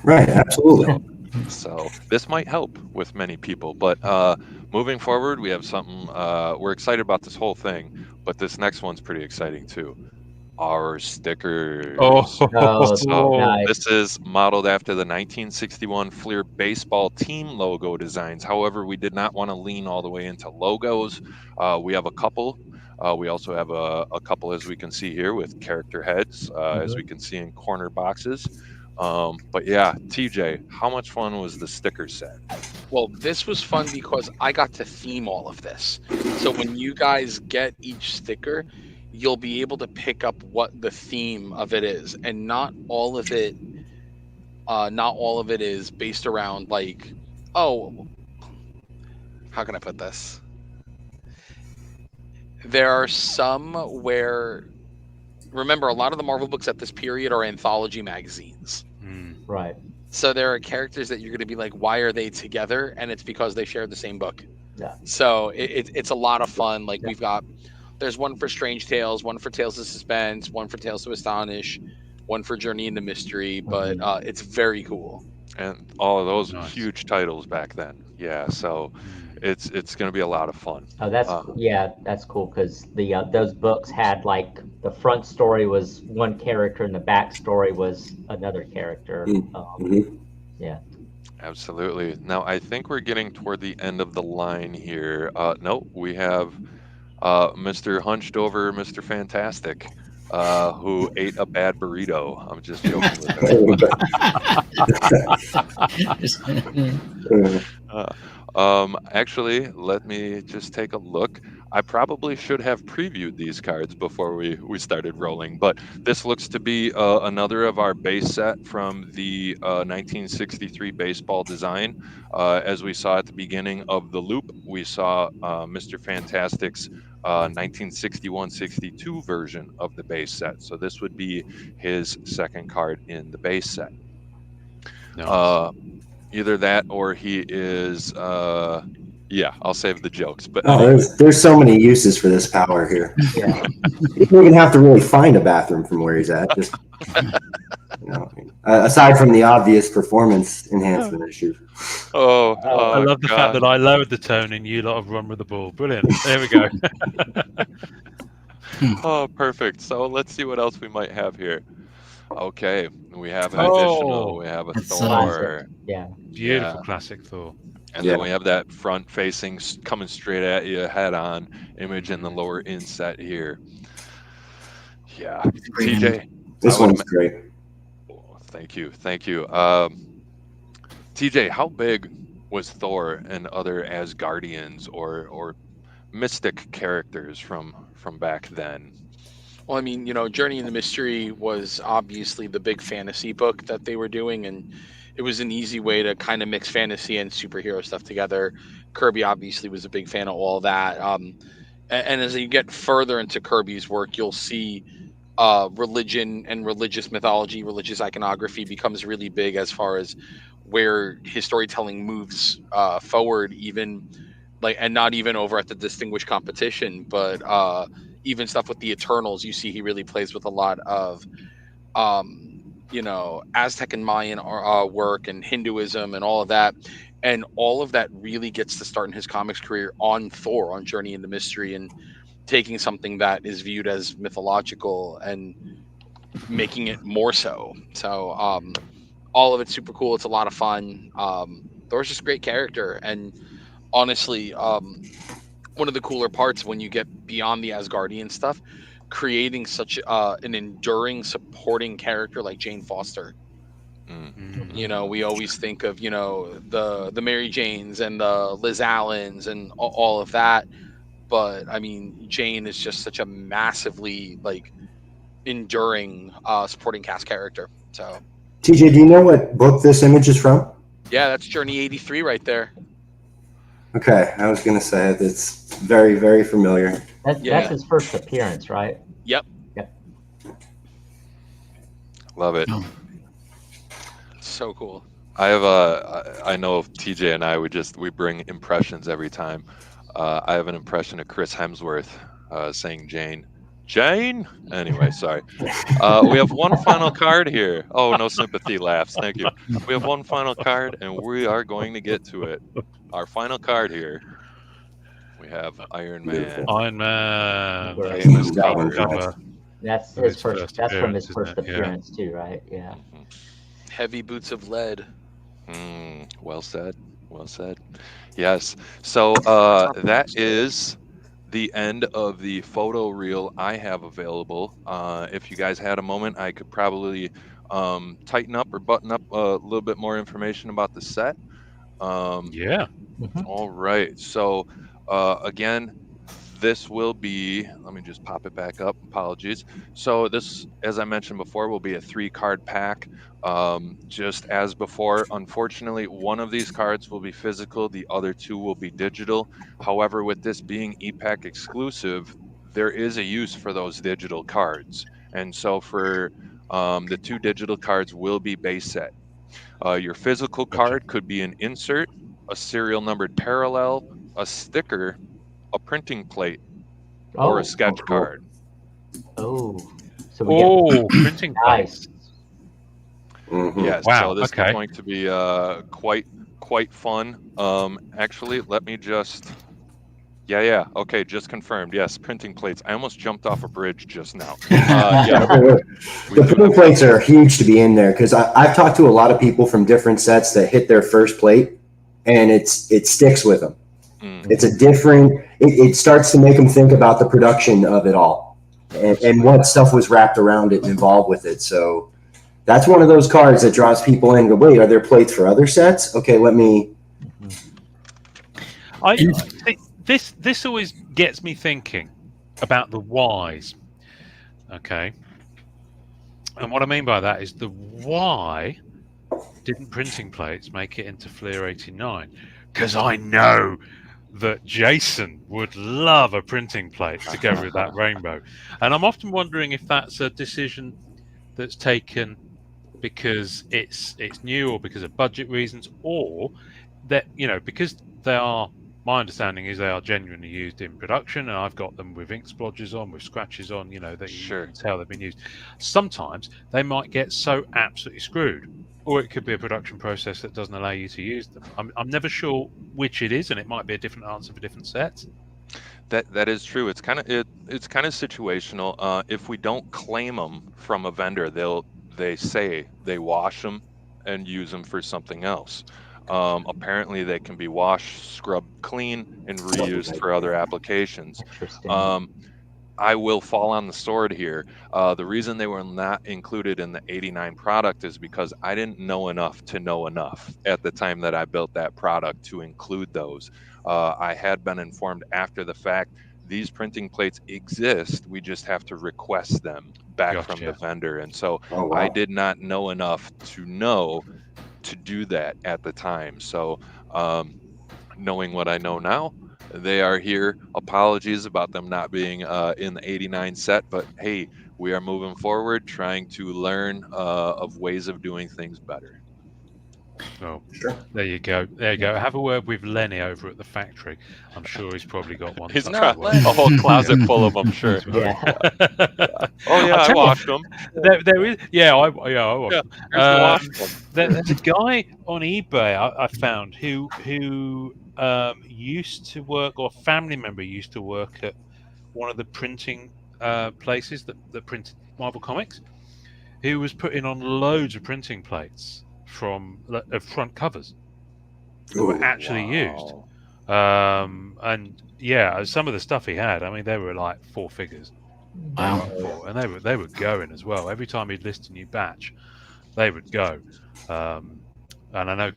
Right, absolutely. So this might help with many people. But moving forward, we have something. We're excited about this whole thing, but this next one's pretty exciting too. Our stickers. Oh, So nice. this is modeled after the 1961 Fleer baseball team logo designs. However, we did not want to lean all the way into logos. We have a couple. We also have a couple, as we can see here, with character heads, as we can see in corner boxes. But yeah, TJ, how much fun was the sticker set? Well, this was fun because I got to theme all of this. So when you guys get each sticker, you'll be able to pick up what the theme of it is, and not all of it is based around, like, oh, how can I put this? There are some where, remember, a lot of the Marvel books at this period are anthology magazines. Right. So there are characters that you're going to be like, why are they together? And it's because they share the same book. Yeah. So it's a lot of fun. Like, there's one for Strange Tales, one for Tales of Suspense, one for Tales to Astonish, one for Journey into Mystery, but it's very cool. And all of those Nice. huge titles back then. Yeah, so it's going to be a lot of fun. Oh, that's that's cool, because those books had, like, the front story was one character and the back story was another character. Yeah. Absolutely. Now, I think we're getting toward the end of the line here. No, we have Mr. Hunched Over Mr. Fantastic. who ate a bad burrito. I'm just joking with that. Actually, let me just take a look. I probably should have previewed these cards before we started rolling, but this looks to be another of our base set from the 1963 baseball design. As we saw at the beginning of the loop, we saw Mr. Fantastic's 1961-62 version of the base set. So this would be his second card in the base set. Nice. Either that or he is yeah, I'll save the jokes. But there's so many uses for this power here. Yeah. You don't even have to really find a bathroom from where he's at. Just, aside from the obvious performance enhancement issues. I love the fact that I lowered the tone and you lot have run with the ball. Brilliant. There we go. Oh, perfect. So let's see what else we might have here. Okay, we have an additional. We have a Thor. Yeah. Beautiful classic Thor. And then we have that front-facing, coming straight at you, head-on image in the lower inset here. Yeah, TJ. This one's great. Oh, thank you. TJ, how big was Thor and other Asgardians or mystic characters from back then? Well, I mean, Journey into Mystery was obviously the big fantasy book that they were doing, and it was an easy way to kind of mix fantasy and superhero stuff together. Kirby obviously was a big fan of all that. And as you get further into Kirby's work, you'll see religion and religious mythology, religious iconography becomes really big as far as where his storytelling moves forward, even and not even over at the Distinguished Competition, but even stuff with the Eternals. You see he really plays with a lot of Aztec and Mayan work and Hinduism and all of that. And all of that really gets to start in his comics career on Thor, on Journey into Mystery, and taking something that is viewed as mythological and making it more so. So all of it's super cool. It's a lot of fun. Thor's just a great character. And honestly, one of the cooler parts when you get beyond the Asgardian stuff, creating such an enduring supporting character like Jane Foster. Mm-hmm. We always think of the Mary Janes and the Liz Allens and all of that, but I mean Jane is just such a massively enduring supporting cast character. So TJ, do you know what book this image is from? Yeah, that's Journey 83 right there. Okay, I was gonna say it's very, very familiar. That's his first appearance, right? Yep. Love it. So cool. I have I know TJ and I we bring impressions every time. I have an impression of Chris Hemsworth saying Jane. Anyway, sorry. We have one final card here. Oh, no sympathy laughs. Thank you. We have one final card, and we are going to get to it. Our final card here. We have Iron Man. Iron Man. Famous cover. That's his first. That's from his first appearance too, right? Yeah. Heavy boots of lead. Well said. Yes. So that is the end of the photo reel I have available. If you guys had a moment, I could probably tighten up or button up a little bit more information about the set. All right. So again, this will be, let me just pop it back up. Apologies. So this, as I mentioned before, will be a 3-card pack. Just as before, unfortunately, one of these cards will be physical. The other 2 will be digital. However, with this being EPAC exclusive, there is a use for those digital cards. And so for the 2 digital cards will be base set. Your physical card could be an insert, a serial numbered parallel, a sticker, a printing plate, or a sketch card. Oh, so we get printing nice. Yes. Wow. So this is going to be quite fun. Actually, let me just. Yeah. Okay, just confirmed. Yes, printing plates. I almost jumped off a bridge just now. The printing plates are huge to be in there because I've talked to a lot of people from different sets that hit their first plate, and it sticks with them. It's a different. It starts to make them think about the production of it all. and what stuff was wrapped around it and involved with it. So that's one of those cards that draws people in. Go, wait, are there plates for other sets? Okay, let me. I think this always gets me thinking about the whys. Okay, and what I mean by that is the why didn't printing plates make it into Fleer 89? Because I know that Jason would love a printing plate to go with that rainbow, and I'm often wondering if that's a decision that's taken because it's new, or because of budget reasons, or that because they are. My understanding is they are genuinely used in production, and I've got them with ink splodges on, with scratches on. That you can tell they've been used. Sometimes they might get so absolutely screwed, or it could be a production process that doesn't allow you to use them. I'm never sure which it is, and it might be a different answer for different sets. That is true. It's kind of situational. If we don't claim them from a vendor, they say they wash them and use them for something else. Apparently, they can be washed, scrubbed clean, and reused for other applications. Interesting. I will fall on the sword here. The reason they were not included in the 89 product is because I didn't know enough to know enough at the time that I built that product to include those. I had been informed after the fact these printing plates exist. We just have to request them back from the vendor. And so I did not know enough to know to do that at the time. So knowing what I know now, they are here. Apologies about them not being in the 89 set, but hey, we are moving forward, trying to learn of ways of doing things better. Oh, sure. There you go. Have a word with Lenny over at the factory. I'm sure he's probably got one. He's got a whole closet full of them. Sure. Yeah. Oh yeah, I washed them. There is. I washed them. There's a guy on eBay I found who used to work, or a family member used to work at one of the printing places that printed Marvel comics, who was putting on loads of printing plates from front covers that were actually used. And some of the stuff he had, I mean, they were like 4 figures. Wow. And they were going as well. Every time he'd list a new batch, they would go. And I know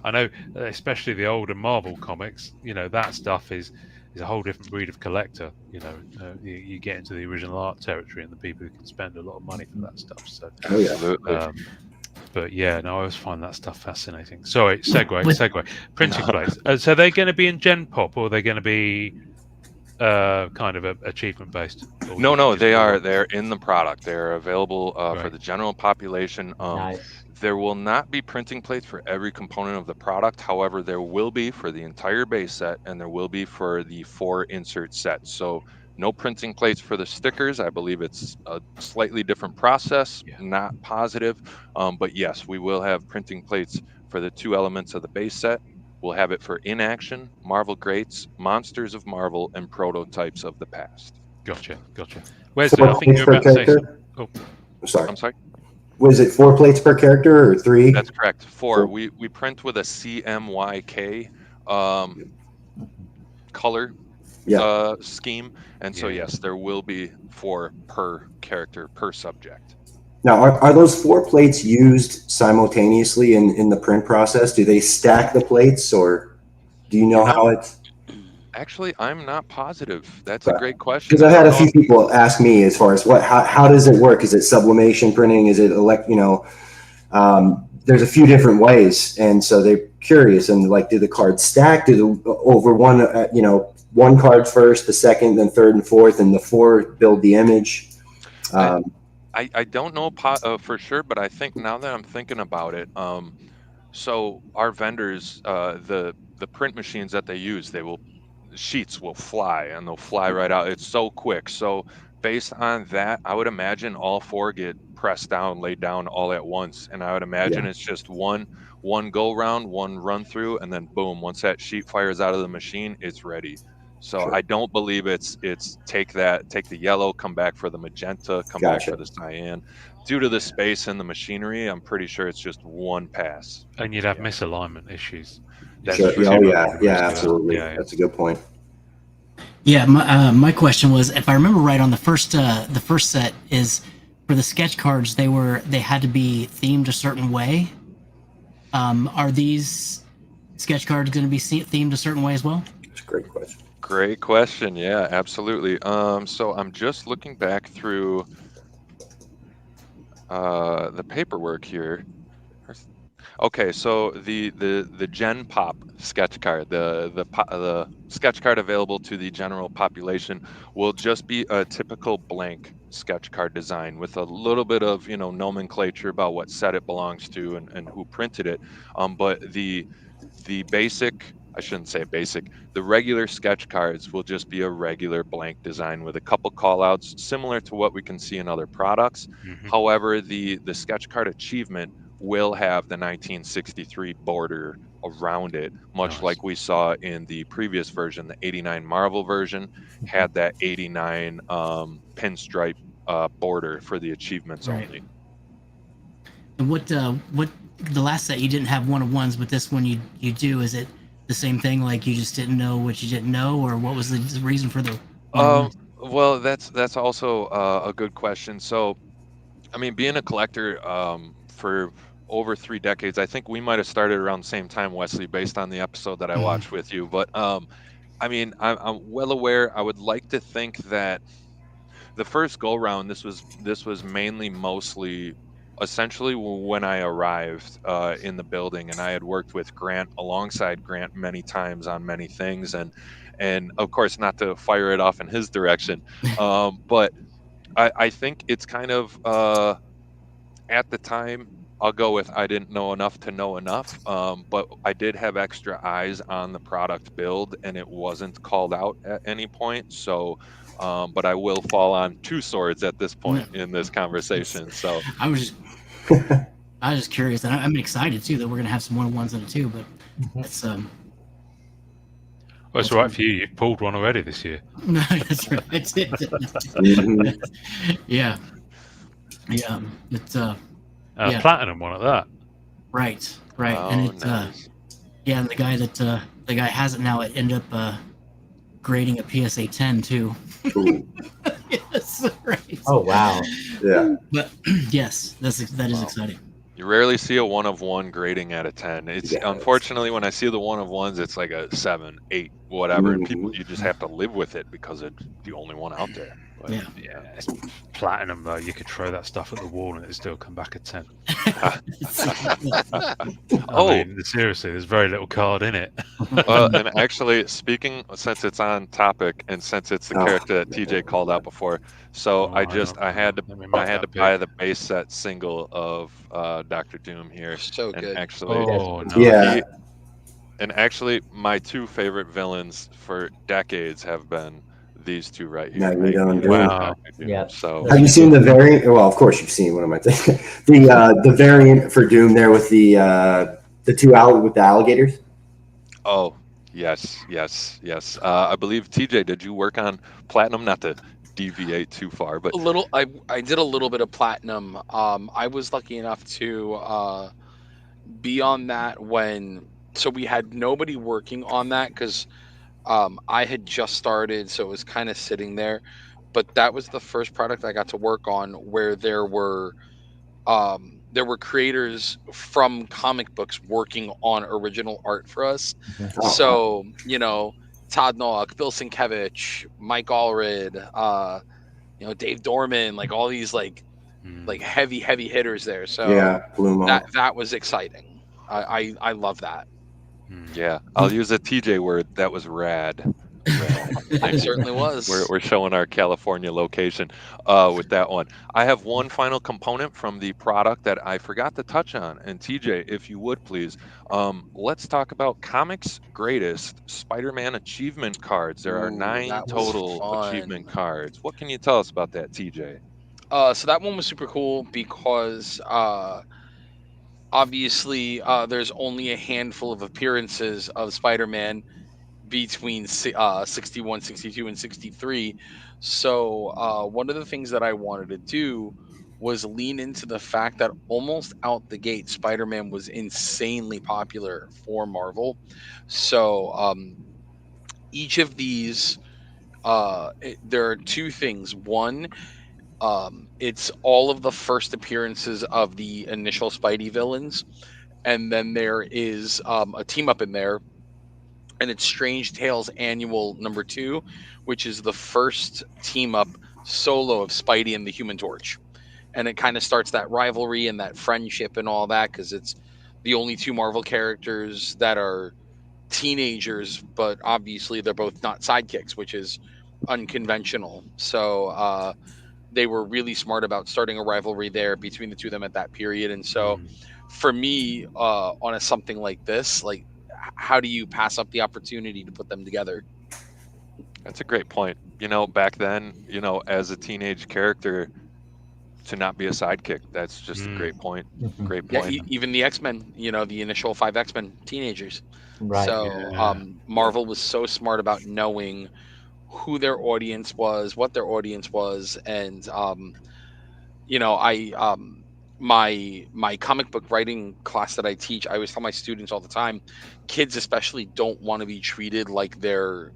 I know especially the older Marvel comics, that stuff is a whole different breed of collector. You get into the original art territory, and the people who can spend a lot of money for that stuff. So, but I always find that stuff fascinating. Sorry, segue. Printing plates. So they're going to be in Gen Pop, or they're going to be kind of achievement based? No, they're in the product. They're available for the general population. Nice. There will not be printing plates for every component of the product. However, there will be for the entire base set, and there will be for the 4 insert sets. So no printing plates for the stickers. I believe it's a slightly different process, not positive. But yes, we will have printing plates for the 2 elements of the base set. We'll have it for In-Action, Marvel Greats, Monsters of Marvel, and Prototypes of the Past. Gotcha. Where's the? I think you're about to say something. Oh, sorry. I'm sorry. Was it 4 plates per character or 3? That's correct. 4. We print with a CMYK color scheme, and so yes, there will be 4 per character per subject. Now, are those 4 plates used simultaneously in the print process? Do they stack the plates, or do you know how it's? Actually, I'm not positive. That's a great question. Because I had a few people ask me as far as how does it work? Is it sublimation printing? Is it there's a few different ways, and so they're curious. And like, do the cards stack? Do over one one card first, the second, then third and fourth, and the 4 build the image? I don't know for sure, but I think now that I'm thinking about it, so our vendors, the print machines that they use, sheets will fly, and they'll fly right out. It's so quick. So based on that, I would imagine all 4 get pressed down, laid down all at once, and I would imagine it's just one go round, one run through, and then boom, once that sheet fires out of the machine, it's ready. So I don't believe it's take the yellow, come back for the magenta, come back for the cyan. Due to the space and the machinery, I'm pretty sure it's just one pass. And you'd have misalignment issues. Absolutely. Yeah. That's a good point. Yeah, my question was, if I remember right, on the first set is for the sketch cards, they had to be themed a certain way. Are these sketch cards going to be themed a certain way as well? That's a great question. Great question. Yeah, absolutely. So I'm just looking back through the paperwork here. Okay, so the Gen Pop sketch card, the sketch card available to the general population will just be a typical blank sketch card design with a little bit of nomenclature about what set it belongs to and who printed it. But the basic, I shouldn't say basic, the regular sketch cards will just be a regular blank design with a couple call outs similar to what we can see in other products. Mhm. However, the sketch card achievement will have the 1963 border around it, much Nice. like we saw in the previous version. The 89 Marvel version had that 89 pinstripe border for the achievements Right. only. And what the last set you didn't have one-of-ones, but this one you do. Is it the same thing? Like you just didn't know what you didn't know, or what was the reason for the Um, one-of-ones? well, that's also a good question. So, I mean, being a collector for over 3 decades, I think we might have started around the same time, Wesley, based on the episode that I Mhm. watched with you. But I mean, I'm well aware. I would like to think that the first go round, this was mainly mostly essentially when I arrived in the building, and I had worked with Grant alongside Grant many times on many things, and of course not to fire it off in his direction, but I think it's kind of at the time, I'll go with I didn't know enough to know enough. But I did have extra eyes on the product build, and it wasn't called out at any point. So, but I will fall on two swords at this No. point in this conversation. So, I was just curious, and I'm excited too that we're gonna have some one-of-ones in it too. But that's Well, it's all right for you. You've pulled one already this year. no, that's right. Mhm. Yeah, yeah. It's yeah. Platinum one at that. Right, and oh, it's nice. yeah, and the guy has it now. It ended up grading a PSA 10 too. Ooh, Yes, right. Oh wow. yeah. But yes, that is Wow. exciting. You rarely see a one of one grading at a 10. It's Yes. unfortunately when I see the one of ones, it's like a 7, 8, whatever, and people Mhm. you just have to live with it because it's the only one out there. But Yeah. Yeah, it's platinum though. You could throw that stuff at the wall and it'd still come back a 10. Oh. I mean, seriously, there's very little card in it. And actually, speaking, since it's on topic and since it's the Oh, character that TJ called out before, so Oh, I hang just on, I had to let me make I had to that buy big. the base set single of Doctor Doom here, So and good. actually, Oh, nice. Yeah. and actually, my two favorite villains for decades have been these two right here, Magneto and Magneto and Wow. Doctor Doom. Yeah. So Have you seen the variant? Well, of course you've seen. What am I thinking? The variant for Doom there with the two with the alligators. oh yes, yes, yes. I believe TJ, did you work on Platinum? Not to deviate too far, but A little. I did a little bit of platinum. I was lucky enough to be on that when. So we had nobody working on that because I had just started, so it was kind of sitting there. But that was the first product I got to work on where there were creators from comic books working on original art for us. Oh, So Todd Nowak, Bill Sienkiewicz, Mike Allred, Dave Dorman, like all these like heavy hitters there. So yeah, Blue that was exciting. I love that. yeah, I'll use a TJ word. That was rad. Rad. It certainly was. We're showing our California location with that one. I have one final component from the product that I forgot to touch on. And TJ, if you would please, let's talk about Comics Greatest Spider-Man achievement cards. There are Ooh, 9 that was total achievement fun. cards. What can you tell us about that, TJ? So that one was super cool because obviously there's only a handful of appearances of Spider-Man between 61, 62, and 63. So one of the things that I wanted to do was lean into the fact that almost out the gate, Spider-Man was insanely popular for Marvel. So each of these there are two things. One, it's all of the first appearances of the initial Spidey villains, and then there is a team up in there, and it's Strange Tales Annual #2, which is the first team up solo of Spidey and the Human Torch, and it kind of starts that rivalry and that friendship and all that, because it's the only two Marvel characters that are teenagers, but obviously they're both not sidekicks, which is unconventional. So they were really smart about starting a rivalry there between the two of them at that period. And so for me, on a something like this, like, how do you pass up the opportunity to put them together? That's a great point. Back then, as a teenage character, to not be a sidekick, that's just a great point. Mhm. Great Yeah, point. even the X-Men, the initial 5 X-Men teenagers. Right. So Yeah. Marvel was so smart about knowing who their audience was, what their audience was, and I my comic book writing class that I teach, I always tell my students all the time, kids especially don't want to be treated like they're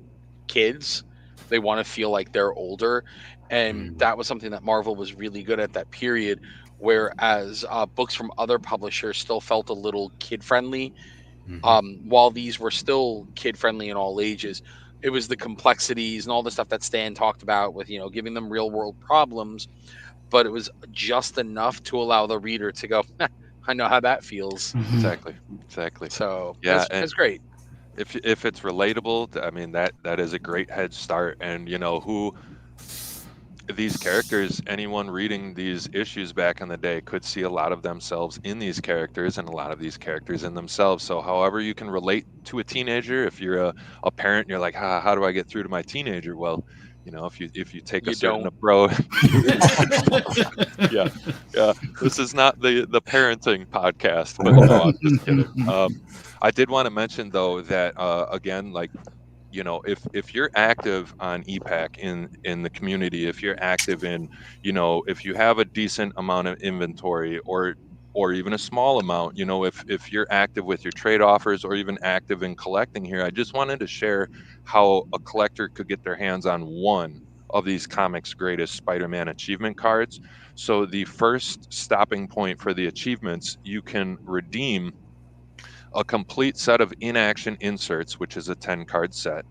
kids. They want to feel like they're older, and that was something that Marvel was really good at that period. Whereas books from other publishers still felt a little kid friendly, while these were still kid friendly in all ages. It was the complexities and all the stuff that Stan talked about with giving them real world problems, but it was just enough to allow the reader to go, I know how that feels. Mhm. Exactly. So Yeah, that's great. if it's relatable, I mean, that is a great head start. And who these characters, anyone reading these issues back in the day could see a lot of themselves in these characters, and a lot of these characters in themselves. So however you can relate to a teenager, if you're a parent, you're like, how do I get through to my teenager? Well, if you take a You certain don't. approach. yeah this is not the parenting podcast, but no, I'm just kidding. I did want to mention though that again, like, if you're active on EPAC in the community, if you're active in, if you have a decent amount of inventory, or even a small amount, if you're active with your trade offers, or even active in collecting here, I just wanted to share how a collector could get their hands on one of these comics greatest Spider-Man achievement cards. So the first stopping point for the achievements, you can redeem a complete set of inaction inserts, which is a 10 card set,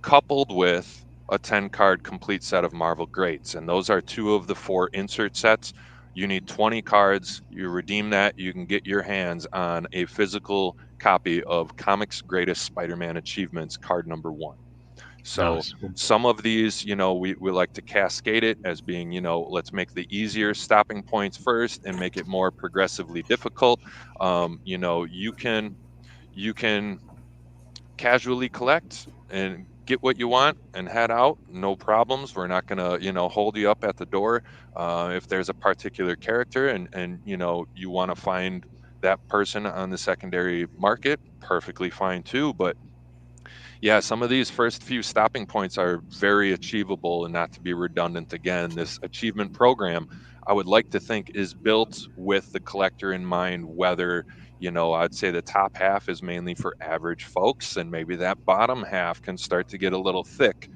coupled with a 10 card complete set of Marvel Greats. And those are 2 of the 4 insert sets. You need 20 cards. You redeem that, you can get your hands on a physical copy of Comics Greatest Spider-Man Achievements card #1. So Nice. some of these, we like to cascade it as being, let's make the easier stopping points first and make it more progressively difficult. You can casually collect and get what you want and head out, no problems. We're not going to hold you up at the door. If there's a particular character, and you want to find that person on the secondary market, perfectly fine too. But yeah, some of these first few stopping points are very achievable. And not to be redundant again, this achievement program, I would like to think, is built with the collector in mind. Whether, I'd say the top half is mainly for average folks, and maybe that bottom half can start to get a little thick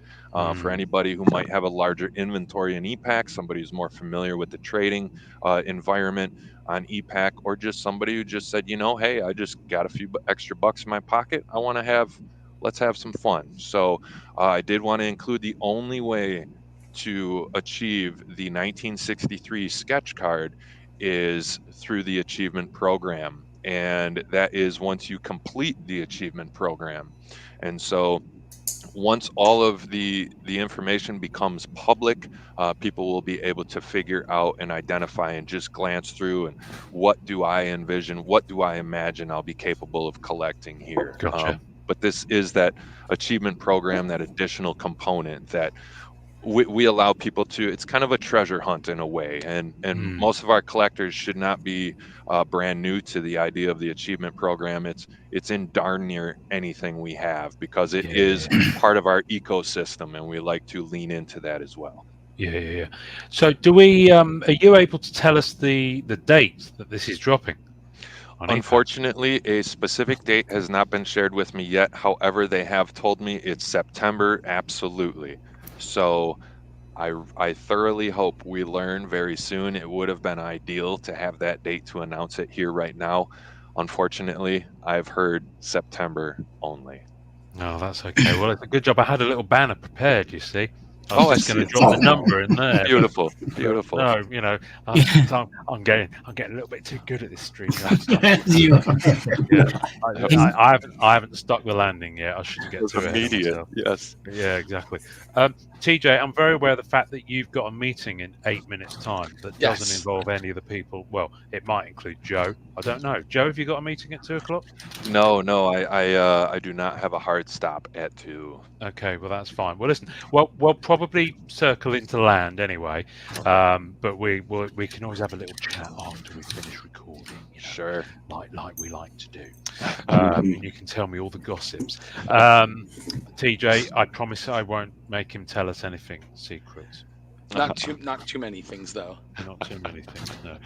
for anybody who might have a larger inventory in EPAC, somebody who's more familiar with the trading environment on EPAC, or just somebody who just said, hey, I just got a few extra bucks in my pocket. Let's have some fun. So I did want to include the only way to achieve the 1963 sketch card is through the achievement program. And that is once you complete the achievement program. And so once all of the information becomes public, people will be able to figure out and identify and just glance through, and what do I envision, what do I imagine I'll be capable of collecting here. Gotcha. But this is that achievement program, that additional component that we allow people to. It's kind of a treasure hunt in a way, and most of our collectors should not be brand new to the idea of the achievement program. It's in darn near anything we have, because it is part of our ecosystem, and we like to lean into that as well. Yeah. So do we are you able to tell us the date that this is dropping on EPAC? Unfortunately, a specific date has not been shared with me yet. However, they have told me it's September. Absolutely. So I thoroughly hope we learn very soon. It would have been ideal to have that date to announce it here right now. Unfortunately, I've heard September only. No, that's okay. Well, it's a good job. I had a little banner prepared. You see, I Oh, I was just going see. to drop the number in there. Beautiful, But beautiful. no, I'm getting a little bit too good at this StreamYard stuff. I haven't stuck the landing yet. I shouldn't get It was too ahead of immediate. myself. Yes. Yeah, exactly. TJ, I'm very aware of the fact that you've got a meeting in 8 minutes' time that doesn't involve any of the people. Well, it might include Joe. I don't know. Joe, have you got a meeting at 2:00? No, I do not have a hard stop at 2. Okay, well that's fine. Well, listen, we'll probably circle into land anyway, but we can always have a little chat after we finish recording. You know, Sure. like we like to do, and you can tell me all the gossips. TJ, I promise I won't make him tell us anything secret. Not too many things though. Not too many things, no.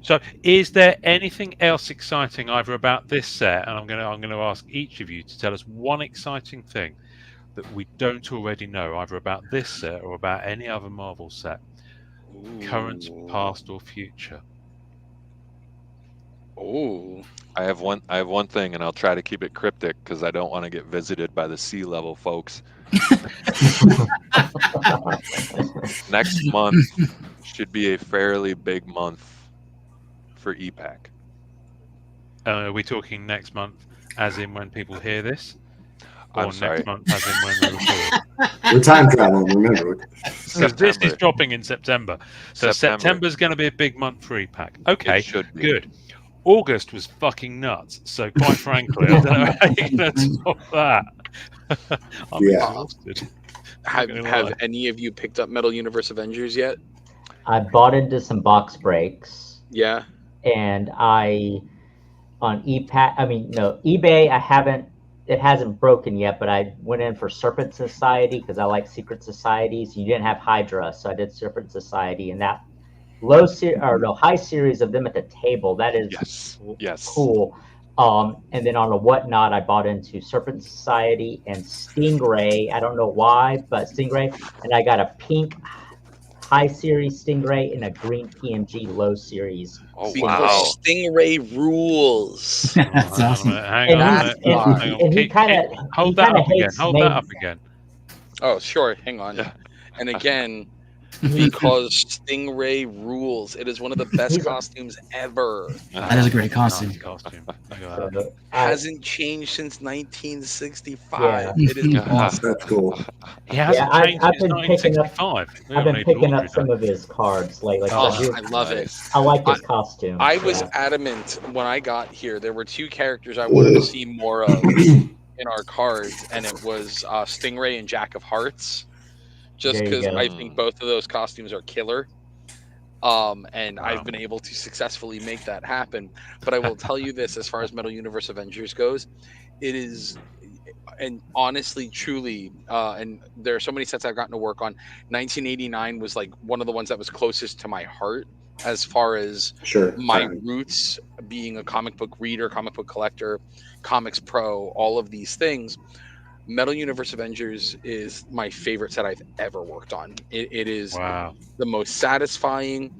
So, is there anything else exciting either about this set? And I'm going to ask each of you to tell us one exciting thing that we don't already know, either about this set or about any other Marvel set, current, past, or future. Oh, I have one thing, and I'll try to keep it cryptic because I don't want to get visited by the sea level folks. Next month should be a fairly big month for EPAC. Are we talking next month, as in when people hear this? Or I'm sorry. next month, as in when we record? We're time traveling, remember. Because this is dropping in September. So September. September's going to be a big month for EPAC. Okay, It should be. good. August was fucking nuts. So quite frankly, I don't know how you're going to top that. I'm exhausted. Have any of you picked up Metal Universe Avengers yet? I bought into some box breaks. Yeah. And on eBay, it hasn't broken yet, but I went in for Serpent Society because I like secret societies. You didn't have Hydra, so I did Serpent Society, and that high series of them at the table, that is cool. And then on a whatnot, I bought into Serpent Society and Stingray. I don't know why, but Stingray, and I got a pink high series Stingray and a green PMG low series. Oh, because Stingray rules. That's awesome. Hang on. And he kind of hold that up again. Hold that up again. Oh, sure. Hang on. Yeah. And again, because Stingray rules. It is one of the best costumes ever. That is a great costume. Hasn't changed since 1965. Yeah. It is awesome. That's cool. He hasn't changed I've since been picking up. 1965. I've been picking up some of his cards lately. I love it. I like his costume. I was adamant when I got here. There were two characters I wanted to see more of in our cards, and it was Stingray and Jack of Hearts. Just because I think both of those costumes are killer. And I've been able to successfully make that happen. But I will tell you this, as far as Metal Universe Avengers goes, it is, and honestly, truly, and there are so many sets I've gotten to work on. 1989 was like one of the ones that was closest to my heart as far as my roots being a comic book reader, comic book collector, comics pro, all of these things. Metal Universe Avengers is my favorite set I've ever worked on. It is the most satisfying.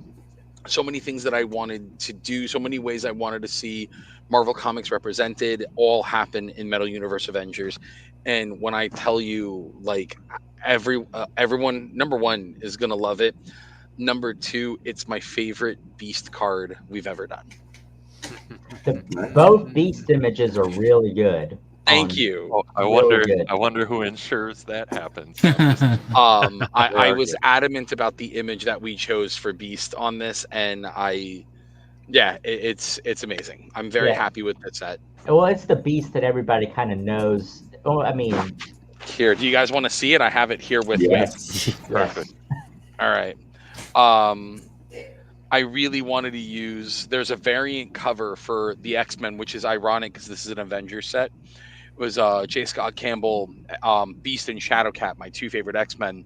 So many things that I wanted to do, so many ways I wanted to see Marvel Comics represented, all happen in Metal Universe Avengers. And when I tell you, like, everyone, number one, is going to love it. Number two, it's my favorite Beast card we've ever done. Both Beast images are really good. Thank you. Oh, I wonder who ensures that happens. I was adamant about the image that we chose for Beast on this, and it's amazing. I'm very happy with that set. Well, it's the Beast that everybody kind of knows. Oh, I mean, here, do you guys want to see it? I have it here with me. Perfect. All right. I really wanted to use. There's a variant cover for the X-Men, which is ironic because this is an Avengers set. It was J. Scott Campbell, Beast, and Shadowcat, my two favorite X-Men.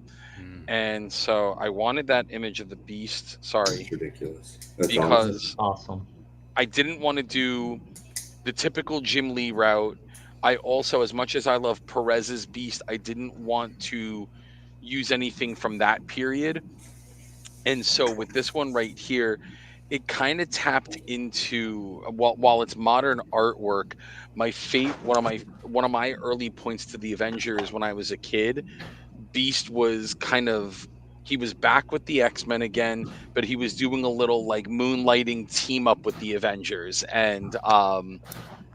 And so I wanted that image of the Beast. Sorry. That's ridiculous. Because awesome. I didn't want to do the typical Jim Lee route. I also, as much as I love Perez's Beast, I didn't want to use anything from that period. And so with this one right here, it kind of tapped into, while it's modern artwork, one of my early points to the Avengers when I was a kid, Beast was he was back with the X-Men again, but he was doing a little like moonlighting team up with the Avengers. And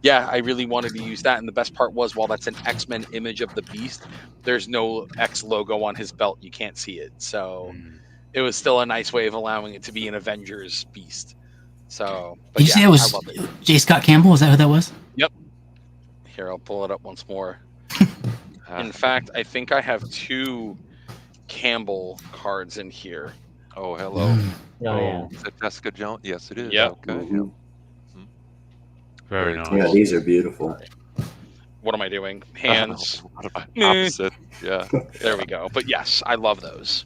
yeah, I really wanted to use that. And the best part was, while that's an X-Men image of the Beast, there's no X logo on his belt. You can't see it. So it was still a nice way of allowing it to be an Avengers Beast. So, but Did you say it was J. Scott Campbell? Is that who that was? Yep. Here, I'll pull it up once more. In fact, I think I have 2 Campbell cards in here. Oh, hello. Oh, yeah. Is it Jessica Jones? Yes, it is. Yep. Okay. Mhm. Very nice. Yeah, these are beautiful. What am I doing? Hands. What about opposite? Yeah. There we go. But yes, I love those.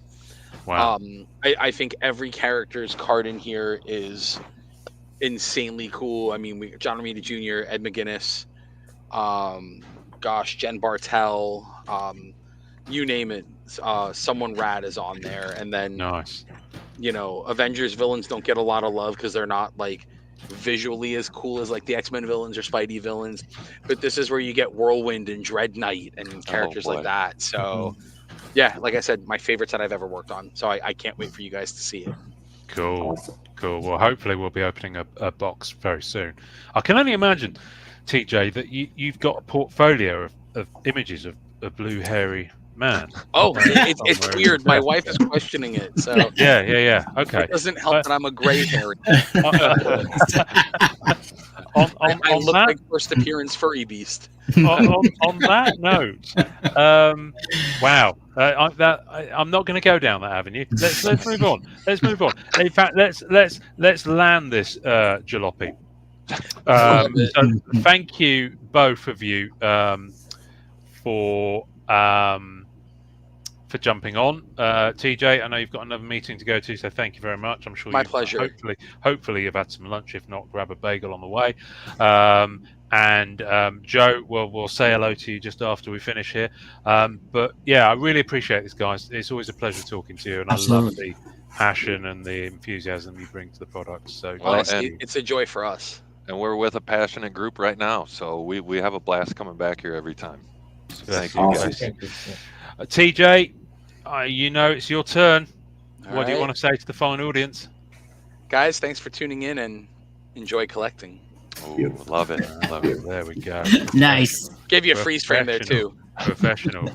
Wow. I think every character's card in here is insanely cool. I mean, John Romita Jr., Ed McGuinness, Jen Bartel, you name it. Someone rad is on there. And then, Nice. Avengers villains don't get a lot of love because they're not like visually as cool as like the X-Men villains or Spidey villains. But this is where you get Whirlwind and Dread Knight and characters like that. So yeah, like I said, my favorites that I've ever worked on. So I can't wait for you guys to see it. Cool. Awesome. Cool. Well, hopefully we'll be opening a box very soon. I can only imagine, TJ, that you've got a portfolio of images of a blue hairy man. Oh, it's weird. My wife is questioning it. So Yeah. Okay. it doesn't help that I'm a gray hairy. I look like first appearance furry beast. on that note, wow, I'm not going to go down that avenue. Let's move on. Let's move on. In fact, let's land this jalopy. So thank you, both of you, for jumping on. TJ, I know you've got another meeting to go to, so thank you very much. I'm sure My pleasure. Hopefully you've had some lunch. If not, grab a bagel on the way. And Joe, we'll say hello to you just after we finish here. But yeah, I really appreciate this, guys. It's always a pleasure talking to you, and Absolutely. I love the passion and the enthusiasm you bring to the product. So Honestly, it's a joy for us. And we're with a passionate group right now, so we have a blast coming back here every time. So thank you, Awesome. guys. Thank you. TJ, it's your turn. All What do you right. want to say to the fine audience? Guys, thanks for tuning in and enjoy collecting. Ooh, love it. Love it. There we go. Nice. Gave you a freeze frame there too. Professional.